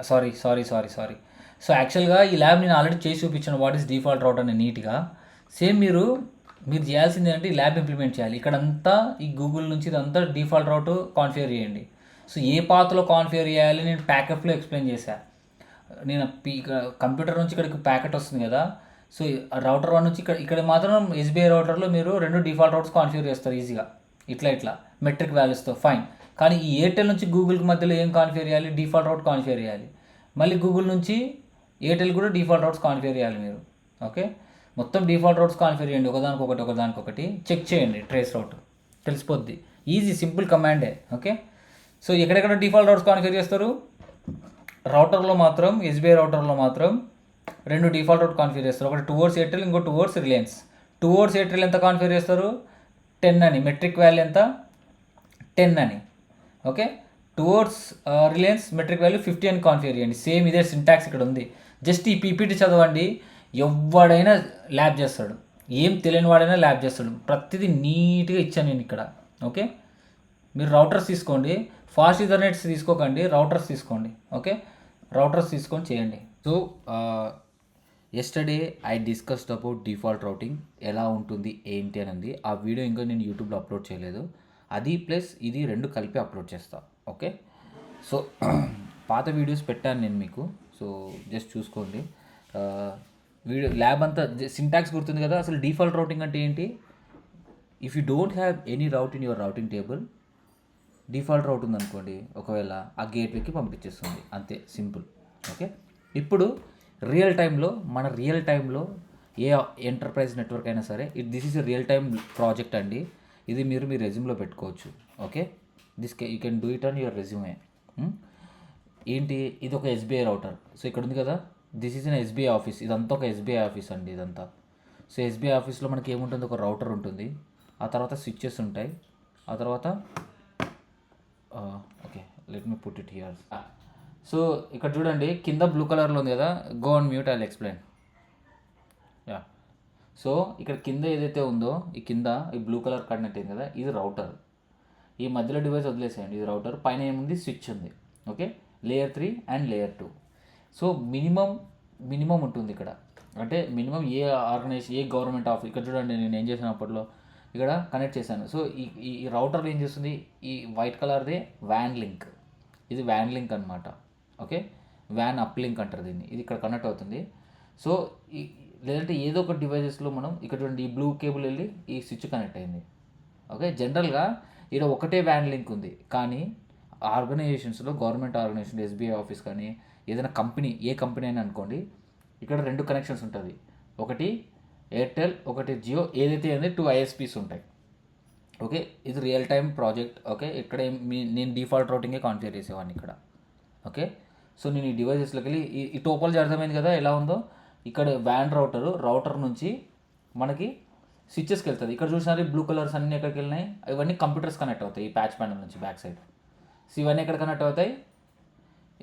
sorry sorry sorry sorry so యాక్చువల్గా ఈ ల్యాబ్ నేను ఆల్రెడీ చేసి చూపించాను, వాట్ ఈస్ డిఫాల్ట్ రౌట్ అని నీట్గా. సేమ్ మీరు చేయాల్సింది ఏంటంటే ఈ ల్యాబ్ ఇంప్లిమెంట్ చేయాలి. ఇక్కడంతా ఈ గూగుల్ నుంచి ఇదంతా డిఫాల్ట్ రౌట్ కాన్ఫిగర్ చేయండి. సో ఏ పాత్లో కాన్ఫిగర్ చేయాలి నేను ప్యాకెట్లో ఎక్స్ప్లెయిన్ చేశాను. నేను కంప్యూటర్ నుంచి ఇక్కడికి ప్యాకెట్ వస్తుంది కదా, సో రౌటర్ 1 నుంచి ఇక్కడ మాత్రం ఎస్బీఐ రౌటర్లో మీరు 2 డిఫాల్ట్ రౌట్స్ కాన్ఫిగర్ చేస్తారు ఈజీగా, ఇట్లా మెట్రిక్ వాల్యూస్తో ఫైన్. కానీ ఈ ఎయిర్టెల్ నుంచి గూగుల్కి మధ్యలో ఏం కాన్ఫిగర్ చేయాలి? డిఫాల్ట్ రౌట్ కాన్ఫిగర్ చేయాలి. మళ్ళీ గూగుల్ నుంచి ఎయిర్టెల్ కూడా డిఫాల్ట్ రౌట్స్ కాన్ఫిగర్ చేయాలి మీరు. ఓకే, మొత్తం డిఫాల్ట్ రౌట్స్ కాన్ఫిగర్ చేయండి, ఒకదానికొకటి చెక్ చేయండి, ట్రేస్ రౌట్ తెలిసిపోద్ది. Easy simple కమాండే. ఓకే, సో ఎక్కడెక్కడ డిఫాల్ట్ రౌట్స్ కాన్ఫిగర్ చేస్తారు? రౌటర్లో మాత్రం ఎస్బీఐ రౌటర్లో మాత్రం 2 డిఫాల్ట్ రౌట్ కాన్ఫిగర్ చేస్తారు, ఒకటి టువర్డ్స్ ఎయిర్టెల్, ఇంకో టువర్డ్స్ రిలయన్స్. టువర్డ్స్ ఎయిర్టెల్ ఎంత కాన్ఫిగర్ చేస్తారు? 10 అని, మెట్రిక్ వాల్యూ ఎంత? 10 అని. Okay, towards Reliance metric value 50 అని కాన్ఫిగర్ చేయండి. సేమ్ ఇదే సింటాక్స్ ఇక్కడ ఉంది. జస్ట్ ఈ పీపీటీ చదవండి, ఎవడైనా ల్యాబ్ చేస్తాడు, ఏం తెలియని వాడైనా ల్యాబ్ చేస్తాడు. ప్రతిదీ నీట్గా ఇచ్చాను నేను ఇక్కడ. ఓకే, మీరు రౌటర్స్ తీసుకోండి, ఫాస్ట్ ఈథర్నెట్స్ తీసుకోకండి, రౌటర్స్ తీసుకోండి. ఓకే, రౌటర్స్ తీసుకొని చేయండి. So yesterday I discussed about default routing ఎలా ఉంటుంది ఏంటి అనేది. ఆ వీడియో ఇంకా నేను యూట్యూబ్లో అప్లోడ్ చేయలేదు, అది ప్లస్ ఇది 2 కలిపి అప్లోడ్ చేస్తాను. ఓకే, సో పాత వీడియోస్ పెట్టాను నేను మీకు, సో జస్ట్ చూసుకోండి. వీడియో ల్యాబ్ అంతా సింటాక్స్ గుర్తుంది కదా. అసలు డిఫాల్ట్ రౌటింగ్ అంటే ఏంటి? If you don't have any route in your routing table, default route ఉందనుకోండి, ఒకవేళ ఆ గేట్వేకి పంపించేస్తుంది, అంతే సింపుల్. ఓకే, ఇప్పుడు రియల్ టైంలో ఏ ఎంటర్ప్రైజ్ నెట్వర్క్ అయినా సరే, this is a real time project అండి. ఇది మీరు మీ రెజ్యూమ్లో పెట్టుకోవచ్చు. Okay, you can do it on your resume. ఏంటి, ఇది ఒక ఎస్బీఐ రౌటర్. సో ఇక్కడ ఉంది కదా, this is an SBI office, ఇదంతా ఒక ఎస్బీఐ ఆఫీస్ అండి ఇదంతా. సో ఎస్బీఐ ఆఫీస్లో మనకి ఏముంటుంది? ఒక రౌటర్ ఉంటుంది, ఆ తర్వాత స్విచ్చెస్ ఉంటాయి, ఆ తర్వాత okay let me put it here. So ఇక్కడ చూడండి, కింద బ్లూ కలర్లో ఉంది కదా, go on mute, I will explain. Yeah, so ఇక్కడ కింద ఏదైతే ఉందో, ఈ కింద ఈ బ్లూ కలర్ కనెక్ట్ అయింది కదా, ఇది రౌటర్. ఈ మధ్యలో డివైస్ వదిలేసేయండి, ఇది రౌటర్. పైన ఏముంది? స్విచ్ ఉంది. Okay, layer 3 and layer 2. So minimum ఉంటుంది ఇక్కడ, అంటే మినిమం ఏ ఆర్గనైజేషన్, ఏ గవర్నమెంట్ ఆఫీస్. ఇక్కడ చూడండి, నేను ఏం చేసిన అప్పట్లో ఇక్కడ కనెక్ట్ చేశాను. సో ఈ రౌటర్లో ఏం చేస్తుంది? ఈ వైట్ కలర్దే వ్యాన్ లింక్, ఇది వ్యాన్ లింక్ అనమాట. ఓకే, వ్యాన్ అప్ లింక్ అంటారు దీన్ని. ఇది ఇక్కడ కనెక్ట్ అవుతుంది. సో లేదంటే ఏదో ఒక డివైజెస్లో మనం ఇక్కడ చూడండి, ఈ బ్లూ కేబుల్ వెళ్ళి ఈ స్విచ్ కనెక్ట్ అయింది. ఓకే, జనరల్గా ఇక్కడ ఒకటే వ్యాన్ లింక్ ఉంది, కానీ ఆర్గనైజేషన్స్లో, గవర్నమెంట్ ఆర్గనైజేషన్, ఎస్బీఐ ఆఫీస్ కానీ ఏదైనా కంపెనీ, ఏ కంపెనీ అయినా అనుకోండి, ఇక్కడ 2 కనెక్షన్స్ ఉంటుంది. ఒకటి ఎయిర్టెల్, ఒకటి జియో, ఏదైతే అనేది 2 ISPs ఉంటాయి. ఓకే, ఇది రియల్ టైమ్ ప్రాజెక్ట్. ఓకే, ఇక్కడ నేను డిఫాల్ట్ రౌటింగే కాన్ఫిగర్ చేసేవాడిని ఇక్కడ. ఓకే, సో నేను ఈ డివైజెస్లోకి వెళ్ళి ఈ టోపోలజీ అర్థమైంది కదా ఎలా ఉందో. ఇక్కడ వ్యాన్ రౌటర్ నుంచి మనకి స్విచ్చెస్కి వెళ్తుంది. ఇక్కడ చూసినారు బ్లూ కలర్స్ అన్నీ ఎక్కడికి వెళ్ళినాయి, ఇవన్నీ కంప్యూటర్స్ కనెక్ట్ అవుతాయి ఈ ప్యాచ్ ప్యానల్ నుంచి బ్యాక్ సైడ్. సో ఇవన్నీ ఎక్కడ కనెక్ట్ అవుతాయి?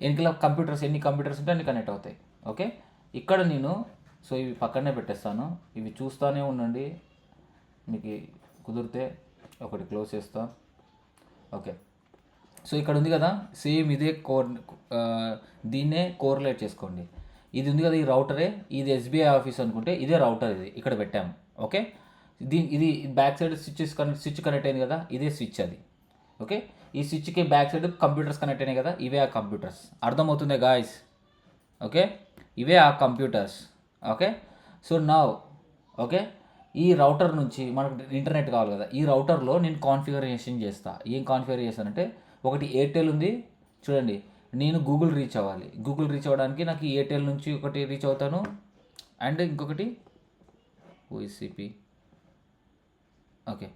ఎన్నికల కంప్యూటర్స్, ఎన్ని కంప్యూటర్స్ ఉంటే అన్ని కనెక్ట్ అవుతాయి. ఓకే, ఇక్కడ నేను సో ఇవి పక్కనే పెట్టేస్తాను, ఇవి చూస్తూనే ఉండండి, మీకు కుదిరితే ఒకటి క్లోజ్ చేస్తా. ఓకే, సో ఇక్కడ ఉంది కదా, సేమ్ ఇదే దీన్నే కోరిలేట్ చేసుకోండి. ఇది ఉంది కదా, ఈ రౌటరే, ఇది ఎస్బీఐ ఆఫీస్ అనుకుంటే ఇదే రౌటర్, ఇది ఇక్కడ పెట్టాము. ఓకే, ఇది బ్యాక్ సైడ్ స్విచ్ కనెక్ట్ అయింది కదా, ఇదే స్విచ్ అది. ఓకే, ఈ స్విచ్కి బ్యాక్ సైడ్ కంప్యూటర్స్ కనెక్ట్ అయినాయి కదా, ఇవే ఆ కంప్యూటర్స్. అర్థమవుతుందే గాయస్? ఓకే, ఇవే ఆ computers. Okay, so now okay, ఈ రౌటర్ నుంచి మనకు ఇంటర్నెట్ కావాలి కదా, ఈ రౌటర్లో నేను కాన్ఫిగరేషన్ చేస్తా. ఏం కాన్ఫిగర్ చేస్తానంటే, ఒకటి ఎయిర్టెల్ ఉంది చూడండి, నేను గూగుల్ రీచ్ అవ్వాలి. గూగుల్ రీచ్ అవ్వడానికి నాకు ఎయిర్టెల్ నుంచి ఒకటి రీచ్ అవుతాను, అండ్ ఇంకొకటి who is ISP. Okay,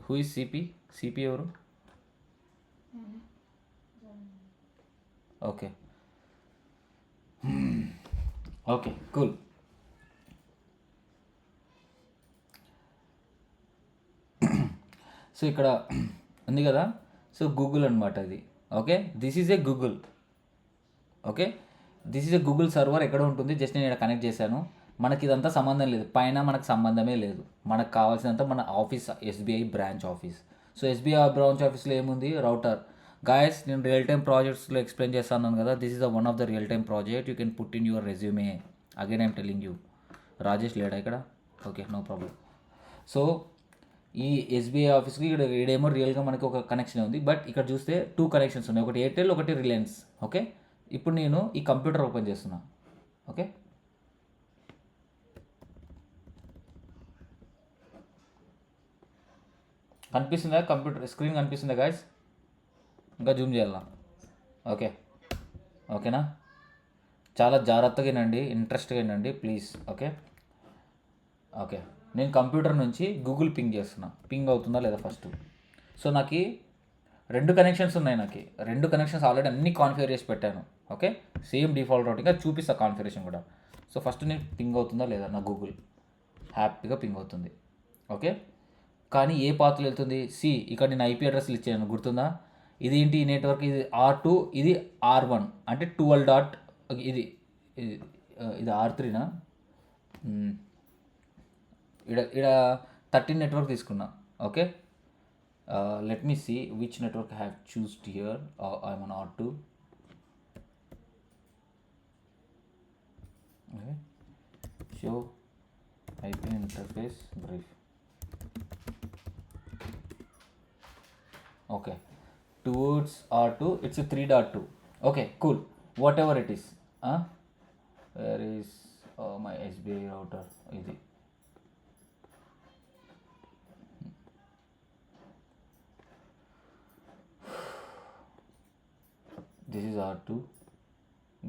who is ISP? ISP ఎవరు? Okay okay cool. సో ఇక్కడ ఉంది కదా, సో గూగుల్ అనమాట అది. Okay, this is a Google. Okay, this is a Google server. ఎక్కడ ఉంటుంది, జస్ట్ నేను ఇక్కడ కనెక్ట్ చేశాను. మనకి ఇదంతా సంబంధం లేదు, పైన మనకు సంబంధమే లేదు. మనకు కావాల్సినంత మన office SBI branch office. So SBI branch ఆఫీస్లో ఏముంది, రౌటర్. గాయస్, నేను రియల్ టైమ్ ప్రాజెక్ట్స్లో ఎక్స్ప్లెయిన్ చేస్తాను కదా, this is the one of the real time project. You can put in your resume. Again I'm telling you. Rajesh లేడా ఇక్కడ? Okay, no problem. So ఈ SBI ఆఫీస్కి ఇక్కడ ఈడేమో రియల్గా మనకి ఒక కనెక్షన్ ఉంది, బట్ ఇక్కడ చూస్తే 2 కనెక్షన్స్ ఉన్నాయి, ఒకటి ఎయిర్టెల్, ఒకటి రిలయన్స్. ఓకే, ఇప్పుడు నేను ఈ కంప్యూటర్ ఓపెన్ చేస్తున్నా. ఓకే, కనిపిస్తుందా కంప్యూటర్ స్క్రీన్? కనిపిస్తుందా గాయస్? ఇంకా జూమ్ చేయాలా? ఓకే, ఓకేనా? చాలా జాగ్రత్తగా వినండి, ఇంట్రెస్ట్గా వినండి ప్లీజ్. ఓకే ఓకే, నేను కంప్యూటర్ నుంచి గూగుల్ పింగ్ చేస్తున్నా. పింగ్ అవుతుందా లేదా ఫస్ట్? సో నాకు 2 కనెక్షన్స్ ఉన్నాయి. నాకు 2 కనెక్షన్స్ ఆల్రెడీ అన్ని కాన్ఫిగర్ చేసి పెట్టాను. ఓకే, సేమ్ డిఫాల్ట్ రౌటింగ్ చూపిస్తా కాన్ఫిగరేషన్ కూడా. సో ఫస్ట్ నేను పింగ్ అవుతుందా లేదా నా గూగుల్, హ్యాపీగా పింగ్ అవుతుంది. ఓకే, కానీ ఏ పాత్రలు వెళ్తుంది? ఇక్కడ నేను ఐపీ అడ్రస్లు ఇచ్చాను, గుర్తుందా? ఇది ఏంటి నెట్వర్క్? ఇది R2, ఇది R1 అంటే 12 డాట్. ఇది ఇది ఇది R3నా? ఇక్కడ 13 నెట్వర్క్ తీసుకున్నా. Okay, let me see which network I have chosed here. I'm on R2. Okay, show IP interface brief. Okay, towards R2 it's a 3.2. okay cool, whatever it is. Where is my SBI router? ఇది this is R2,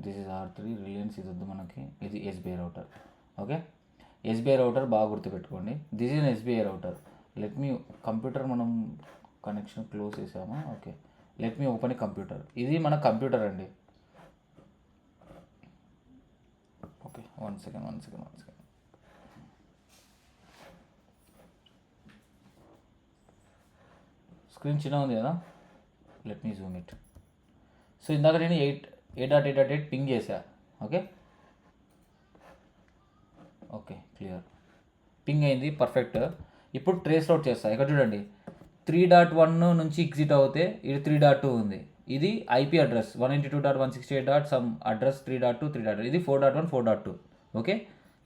this is R3, Reliance ఇది వద్దు మనకి, ఇది SBI router. Okay, SBI router బాగా గుర్తుపెట్టుకోండి. This is SBI router. Let me computer మనం connection close చేసామా? Okay, let మీ open computer. ఇది మన కంప్యూటర్ అండి. Okay, one second. స్క్రీన్ చిన్న ఉంది కదా, let me Zoom it. So ఇందాక నేను 8.8.8 పింగ్ చేశా. ఓకే ఓకే, క్లియర్, పింగ్ అయింది, పర్ఫెక్ట్. ఇప్పుడు ట్రేస్ అవుట్ చేస్తా. ఇక్కడ చూడండి, 3.1 నుంచి ఎగ్జిట్ అవుతే ఇది 3.2 ఉంది. ఇది ఐపీ అడ్రస్ 192.168. Some address 3.2 3.2. ఇది 4.1 4.2. ఓకే,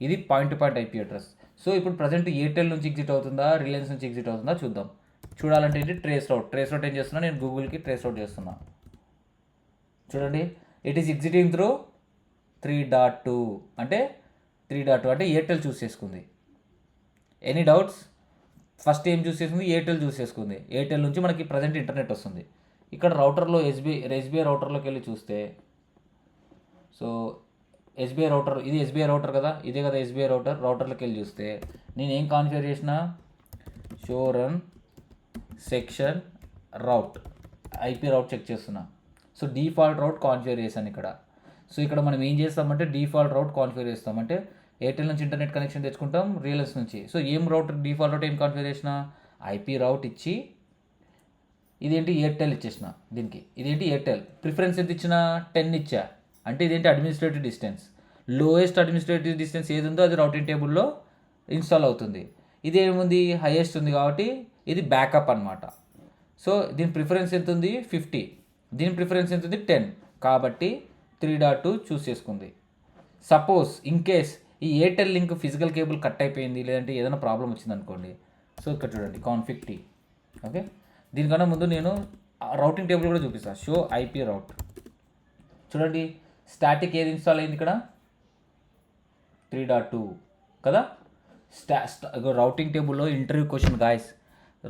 ఇది point to point IP address. So ఇప్పుడు ప్రజెంట్ ఎయిర్టెల్ నుంచి ఎగ్జిట్ అవుతుందా, రిలయన్స్ నుంచి ఎగ్జిట్ అవుతుందా చూద్దాం. చూడాలంటే ఇది ట్రేస్ అవుట్ ఏం చేస్తున్నా, నేను గూగుల్కి ట్రేస్ అవుట్ చేస్తున్నా. చూడండి, ఇట్ ఈస్ ఎగ్జిటింగ్ త్రూ 3.2 అంటే 3.2 అంటే ఎయిర్టెల్ చూస్ చేసుకుంది. Any doubts? ఫస్ట్ ఏం చూస్ చేసుకుంది? ఎయిర్టెల్ చూస్ చేసుకుంది. ఎయిర్టెల్ నుంచి మనకి ప్రజెంట్ ఇంటర్నెట్ వస్తుంది. ఇక్కడ రౌటర్లో ఎస్బీఐ రౌటర్లోకి వెళ్ళి చూస్తే, సో ఎస్బీఐ రౌటర్, ఇది ఎస్బీఐ రౌటర్ కదా, ఇదే కదా ఎస్బీఐ రౌటర్లోకి వెళ్ళి చూస్తే నేను ఏం కాన్ఫిగర్ చేసిన, షో రన్ సెక్షన్ రౌట్, ఐపీ రౌట్ చెక్ చేస్తున్నా. సో డిఫాల్ట్ రౌట్ కాన్ఫిగర్ చేశాను ఇక్కడ. సో ఇక్కడ మనం ఏం చేస్తామంటే డిఫాల్ట్ రౌట్ కాన్ఫిగర్ చేస్తామంటే ఎయిర్టెల్ నుంచి ఇంటర్నెట్ కనెక్షన్ తెచ్చుకుంటాం, రియల్ఎస్ నుంచి. సో ఏం రౌటర్ డిఫాల్ట్ రౌట్ ఏం కాన్ఫిగర్ చేసిన, ఐపీ రౌట్ ఇచ్చి, ఇదేంటి ఎయిర్టెల్ ఇచ్చేసిన దీనికి. ఇదేంటి ఎయిర్టెల్, ప్రిఫరెన్స్ ఎంత ఇచ్చిన 10 ఇచ్చా. అంటే ఇదేంటి administrative distance, lowest administrative distance ఏది ఉందో అది రౌటింగ్ టేబుల్లో ఇన్స్టాల్ అవుతుంది. ఇదేముంది, హైయెస్ట్ ఉంది కాబట్టి ఇది బ్యాకప్ అనమాట. సో దీని ప్రిఫరెన్స్ ఎంత ఉంది, 50. దీని ప్రిఫరెన్స్ ఎంత ఉంది, 10. కాబట్టి 3.2 చూస్ చేసుకుంది. సపోజ్ ఇన్ కేస్ ఈ Airtel link physical cable cut అయిపోయింది, లేదంటే ఏదైనా ప్రాబ్లం వచ్చింది అనుకోండి. సో ఇక్కడ చూడండి కాన్ఫిగ్ T. ఓకే, దీనికన్నా ముందు నేను రౌటింగ్ టేబుల్ కూడా చూపిస్తాను. షో ఐపీ రౌట్. చూడండి, స్టాటిక్ ఏది ఇన్స్టాల్ అయింది ఇక్కడ, 3.2 కదా. రౌటింగ్ టేబుల్లో ఇంటర్వ్యూ క్వశ్చన్ గాయస్,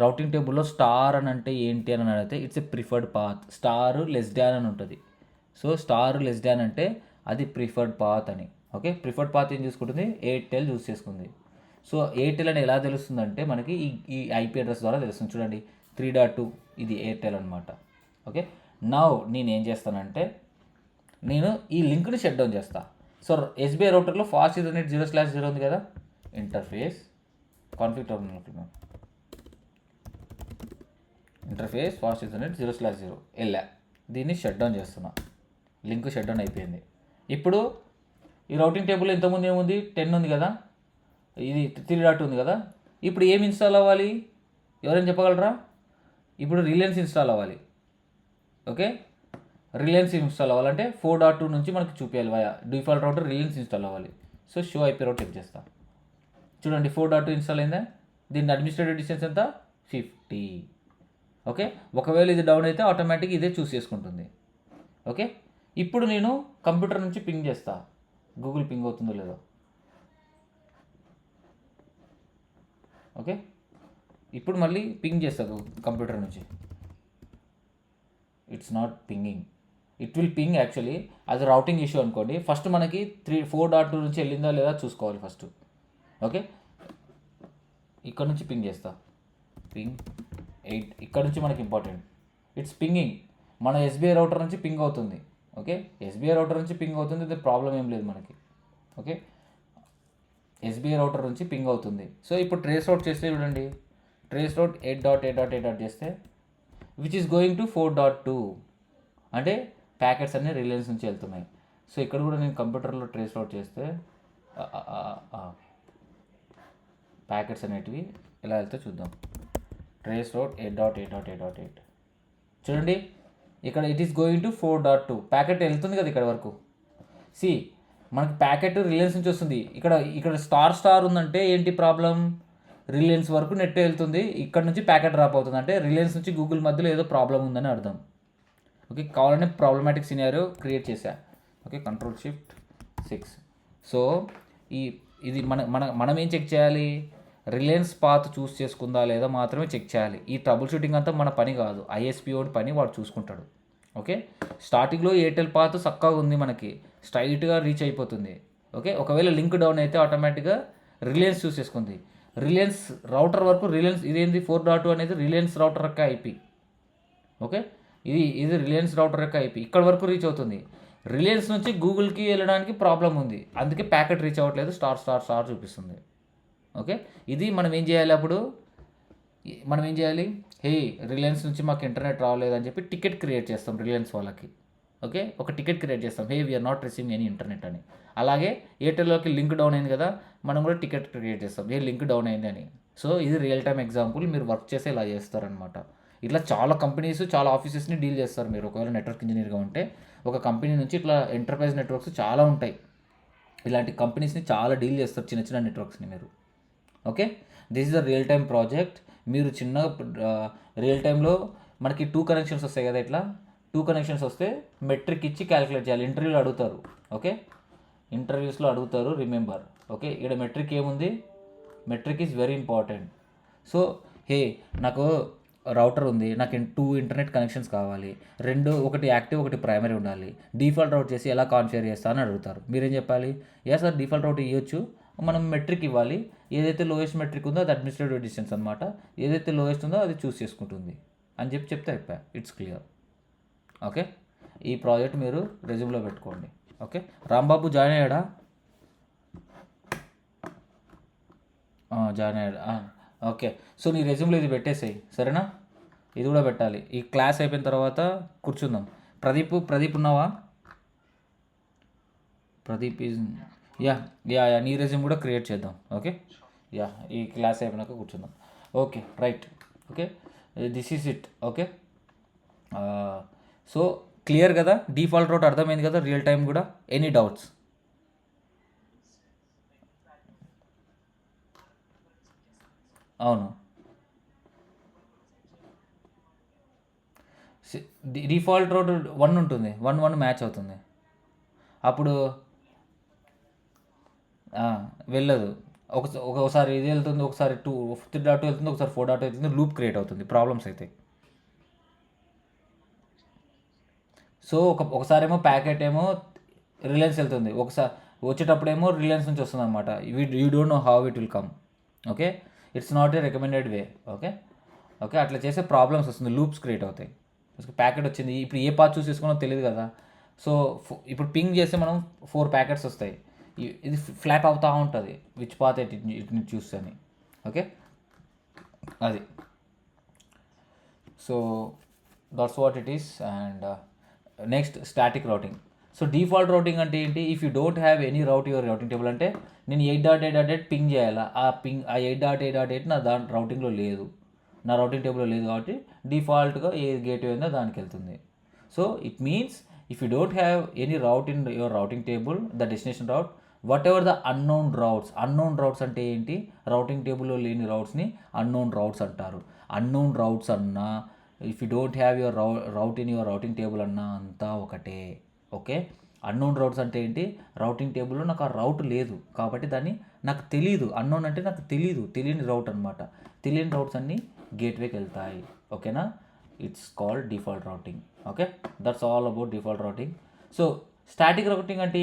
రౌటింగ్ టేబుల్లో స్టార్ అని అంటే ఏంటి అని అడిగితే it's a preferred path. Star less than అని ఉంటుంది. సో స్టార్ లెస్ డాన్ అంటే అది ప్రిఫర్డ్ పాత్ అని. ఓకే, ప్రిఫర్డ్ పాత్ ఏం చూసుకుంటుంది, ఎయిర్టెల్ చూస్ చేసుకుంది. సో ఎయిర్టెల్ అని ఎలా తెలుస్తుందంటే మనకి ఈ ఐపీ అడ్రస్ ద్వారా తెలుస్తుంది. చూడండి 3.2 ఇది ఎయిర్టెల్ అనమాట. ఓకే, నౌ నేను ఏం చేస్తానంటే నేను ఈ లింక్ని షట్ డౌన్ చేస్తా. సో ఎస్బీఐ రౌటర్లో ఫాస్ట్ ఇంటర్నెట్ 0/0 ఉంది కదా, interface config terminal interface fast internet 0/0 వెళ్ళా, దీన్ని షట్ డౌన్ చేస్తున్నా. లింక్ షట్ డౌన్ అయిపోయింది. ఇప్పుడు ఈ రౌటింగ్ టేబుల్ ఇంతకుముందు ఏముంది, 10 ఉంది కదా, ఇది 3.2 ఉంది కదా. ఇప్పుడు ఏం ఇన్స్టాల్ అవ్వాలి, ఎవరైనా చెప్పగలరా? ఇప్పుడు రిలయన్స్ ఇన్స్టాల్ అవ్వాలి. ఓకే, రిలయన్స్ ఇన్స్టాల్ అవ్వాలంటే 4.2 నుంచి మనకి చూపించాలి via default router Reliance install అవ్వాలి. సో షో ఐపీ రౌట్ చెక్ చేస్తా. చూడండి 4.2 ఇన్స్టాల్ అయిందా. దీని అడ్మినిస్ట్రేటివ్ డిస్టెన్స్ ఎంత, 50. ఓకే, ఒకవేళ ఇది డౌన్ అయితే ఆటోమేటిక్ ఇదే చూస్ చేసుకుంటుంది. ఓకే, ఇప్పుడు నేను కంప్యూటర్ నుంచి పింగ్ చేస్తా, గూగుల్ పింగ్ అవుతుందో లేదో. ఓకే, ఇప్పుడు మళ్ళీ పింగ్ చేస్తాను కంప్యూటర్ నుంచి. It's not pinging, it will ping actually. అది రౌటింగ్ ఇష్యూ అనుకోండి. ఫస్ట్ మనకి 4.2 నుంచి వెళ్ళిందా లేదా చూసుకోవాలి ఫస్ట్. ఓకే, ఇక్కడ నుంచి పింగ్ చేస్తా, పింగ్ 8. ఇక్కడ నుంచి మనకి ఇంపార్టెంట్, ఇట్స్ పింగింగ్. మన ఎస్బీఐ రౌటర్ నుంచి పింగ్ అవుతుంది. ఓకే, ఎస్బీఐ రౌటర్ నుంచి పింగ్ అవుతుంది, ఇది ప్రాబ్లం ఏం లేదు మనకి. ఓకే, ఎస్బీఐ రౌటర్ నుంచి పింగ్ అవుతుంది. సో ఇప్పుడు ట్రేస్ రౌట్ చేస్తే చూడండి, ట్రేస్ రౌట్ 8.8.8 చేస్తే విచ్ ఈస్ గోయింగ్ టు 4.2 అంటే ప్యాకెట్స్ అన్నీ రిలయన్స్ నుంచి వెళ్తున్నాయి. సో ఇక్కడ కూడా నేను కంప్యూటర్లో ట్రేస్ రౌట్ చేస్తే ప్యాకెట్స్ అనేటివి ఎలా వెళ్తే చూద్దాం. ట్రేస్ రౌట్ 8.8.8 చూడండి, ఇక్కడ it is going to 4.2 packet వెళ్తుంది కదా ఇక్కడ వరకు. సి మనకి ప్యాకెట్ రిలయన్స్ నుంచి వస్తుంది. ఇక్కడ స్టార్ ఉందంటే ఏంటి ప్రాబ్లం, రిలయన్స్ వరకు నెట్ వెళ్తుంది, ఇక్కడ నుంచి ప్యాకెట్ డ్రాప్ అవుతుంది అంటే రిలయన్స్ నుంచి గూగుల్ మధ్యలో ఏదో ప్రాబ్లం ఉందని అర్థం. ఓకే, కావాలనే ప్రాబ్లమాటిక్ సినారియో క్రియేట్ చేశా. Okay, Ctrl+Shift+6. సో ఇది మనం ఏం చెక్ చేయాలి, రిలయన్స్ పాత్ చూస్ చేసుకుందా లేదా మాత్రమే చెక్ చేయాలి. ఈ ట్రబుల్ షూటింగ్ అంతా మన పని కాదు, ఐఎస్పిఓ పని, వాడు చూసుకుంటాడు. ఓకే, స్టార్టింగ్లో ఎయిర్టెల్ పాత్ చక్కగా ఉంది, మనకి స్ట్రైట్గా రీచ్ అయిపోతుంది. ఓకే, ఒకవేళ లింక్ డౌన్ అయితే ఆటోమేటిక్గా రిలయన్స్ చూస్ చేసుకుంది. రిలయన్స్ రౌటర్ వరకు రిలయన్స్ ఇదేంది 4.2 అనేది రిలయన్స్ రౌటర్ యొక్క ఐపీ. ఓకే, ఇది రిలయన్స్ రౌటర్ యొక్క ఐపీ ఇక్కడ వరకు రీచ్ అవుతుంది. రిలయన్స్ నుంచి గూగుల్కి వెళ్ళడానికి ప్రాబ్లం ఉంది, అందుకే ప్యాకెట్ రీచ్ అవ్వట్లేదు, స్టార్ చూపిస్తుంది. ఓకే, ఇది మనం ఏం చేయాలి, అప్పుడు మనం ఏం చేయాలి, హే రిలయన్స్ నుంచి మాకు ఇంటర్నెట్ రావలేదని చెప్పి టికెట్ క్రియేట్ చేస్తాం రిలయన్స్ వాళ్ళకి. ఓకే, ఒక టికెట్ క్రియేట్ చేస్తాం, hey we're not receiving any internet అని. అలాగే ఎయిర్టెల్లోకి లింక్ డౌన్ అయింది కదా, మనం కూడా టికెట్ క్రియేట్ చేస్తాం, ఏ లింక్ డౌన్ అయింది అని. సో ఇది రియల్ టైమ్ ఎగ్జాంపుల్, మీరు వర్క్ చేస్తే ఇలా చేస్తారనమాట. ఇట్లా చాలా కంపెనీస్ చాలా ఆఫీసెస్ని డీల్ చేస్తారు మీరు ఒకవేళ నెట్వర్క్ ఇంజనీర్గా ఉంటే. ఒక కంపెనీ నుంచి ఇట్లా ఎంటర్ప్రైజ్ నెట్వర్క్స్ చాలా ఉంటాయి, ఇలాంటి కంపెనీస్ని చాలా డీల్ చేస్తారు, చిన్న చిన్న నెట్వర్క్స్ని మీరు. Okay, this is the real time project. మీరు చిన్న రియల్ టైంలో మనకి 2 కనెక్షన్స్ వస్తాయి కదా, ఇట్లా 2 కనెక్షన్స్ వస్తే మెట్రిక్ ఇచ్చి క్యాలిక్యులేట్ చేయాలి. ఇంటర్వ్యూలో అడుగుతారు. ఓకే, ఇంటర్వ్యూస్లో అడుగుతారు, రిమెంబర్. ఓకే, ఇక్కడ మెట్రిక్ ఏముంది, metric is very important. So hey నాకు రౌటర్ ఉంది, నాకు 2 ఇంటర్నెట్ కనెక్షన్స్ కావాలి, ఒకటి యాక్టివ్ ఒకటి ప్రైమరీ ఉండాలి, డిఫాల్ట్ రౌట్ చేసి ఎలా కాన్ఫిగర్ చేస్తా అని అడుగుతారు. మీరేం చెప్పాలి, సార్ డిఫాల్ట్ రౌట్ ఇవ్వచ్చు, మనం మెట్రిక్ ఇవ్వాలి, ఏదైతే లోయెస్ట్ మెట్రిక్ ఉందో అది అడ్మినిస్ట్రేటివ్ డిస్టెన్స్ అనమాట, ఏదైతే లోయెస్ట్ ఉందో అది చూస్ చేసుకుంటుంది అని చెప్తే అయిపోయా, ఇట్స్ క్లియర్. ఓకే, ఈ ప్రాజెక్ట్ మీరు రెజ్యూమ్లో పెట్టుకోండి. ఓకే, రాంబాబు జాయిన్ అయ్యాడా, జాయిన్ అయ్యాడు. ఓకే, సో నీ రెజ్యూమ్లో ఇది పెట్టేసేయి, సరేనా. ఇది కూడా పెట్టాలి. ఈ క్లాస్ అయిపోయిన తర్వాత కూర్చుందాం. ప్రదీప్ ఉన్నావా, ప్రదీప్ ఈజ్ యా నీ రెజ్యూమ్ కూడా క్రియేట్ చేద్దాం. ఓకే, ఈ క్లాస్ అయిపోయినాక కూర్చుందాం. Okay, right. Okay, this is it. Okay, so clear కదా, డిఫాల్ట్ రౌట్ అర్థమైంది కదా, రియల్ టైం కూడా. Any doubts? అవును, డిఫాల్ట్ రౌట్ 1 ఉంటుంది, 1 మ్యాచ్ అవుతుంది, అప్పుడు వెళ్ళదు. ఒకసారి ఇది వెళ్తుంది, ఒకసారి 3.2 వెళ్తుంది, ఒకసారి 4.2 వెళ్తుంది, లూప్ క్రియేట్ అవుతుంది, ప్రాబ్లమ్స్ అవుతాయి. సో ఒకసారి ఏమో ప్యాకెట్ ఏమో రిలయన్స్ వెళ్తుంది, ఒకసారి వచ్చేటప్పుడేమో రిలయన్స్ నుంచి వస్తుంది అనమాట. You don't know how it will come. Okay, it's not a recommended way. Okay okay అట్లా చేసే ప్రాబ్లమ్స్ వస్తుంది, లూప్స్ క్రియేట్ అవుతాయి. ప్యాకెట్ వచ్చింది, ఇప్పుడు ఏ పాత్ చూస్ చేసుకోనో తెలియదు కదా. సో ఇప్పుడు పింగ్ చేస్తే మనం 4 ప్యాకెట్స్ వస్తాయి, ఇది ఫ్లాప్ అవుతూ ఉంటుంది, విచ్ పాత్ ఇట్ చూస్ అని. ఓకే, అది. So that's what it is. And next static routing. So default routing అంటే ఏంటి? If you don't have any route your routing table, అంటే నేను 8.8.8 పింగ్ చేయాలా, ఆ 8.8.8 నా రౌటింగ్లో లేదు, నా రౌటింగ్ టేబుల్లో లేదు, కాబట్టి డిఫాల్ట్గా ఏ గేట్వే ఉందో దానికి వెళ్తుంది. So it means if you don't have any route in your routing table, the destination route, whatever the unknown routes అంటే ఏంటి? రౌటింగ్ టేబుల్లో లేని రౌట్స్ని అన్నోన్ రౌట్స్ అంటారు. అన్నోన్ రౌట్స్ అన్నా, if you don't have your route in your routing table అన్నా అంతా ఒకటే. ఓకే, అన్నోన్ రౌట్స్ అంటే ఏంటి? రౌటింగ్ టేబుల్లో నాకు ఆ రౌట్ లేదు కాబట్టి దాన్ని నాకు తెలియదు. అన్నోన్ అంటే నాకు తెలియని రౌట్ అనమాట. తెలియని రౌట్స్ అన్నీ గేట్వేకి వెళ్తాయి. ఓకేనా? It's called default routing. Okay, that's all about default routing. So static routing అంటే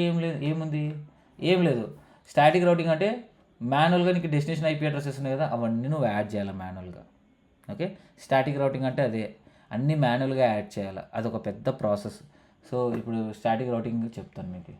ఏం లేదు. స్టాటిక్ రౌటింగ్ అంటే మాన్యువల్గా నీకు డెస్టినేషన్ ఐపీ అడ్రసెస్ ఉన్నాయి కదా, అవన్నీ నువ్వు యాడ్ చేయాలి మాన్యువల్గా. ఓకే, స్టాటిక్ రౌటింగ్ అంటే అదే, అన్నీ మాన్యువల్గా యాడ్ చేయాలి, అదొక పెద్ద ప్రాసెస్. సో ఇప్పుడు స్టాటిక్ రౌటింగ్ చెప్తాను మీకు.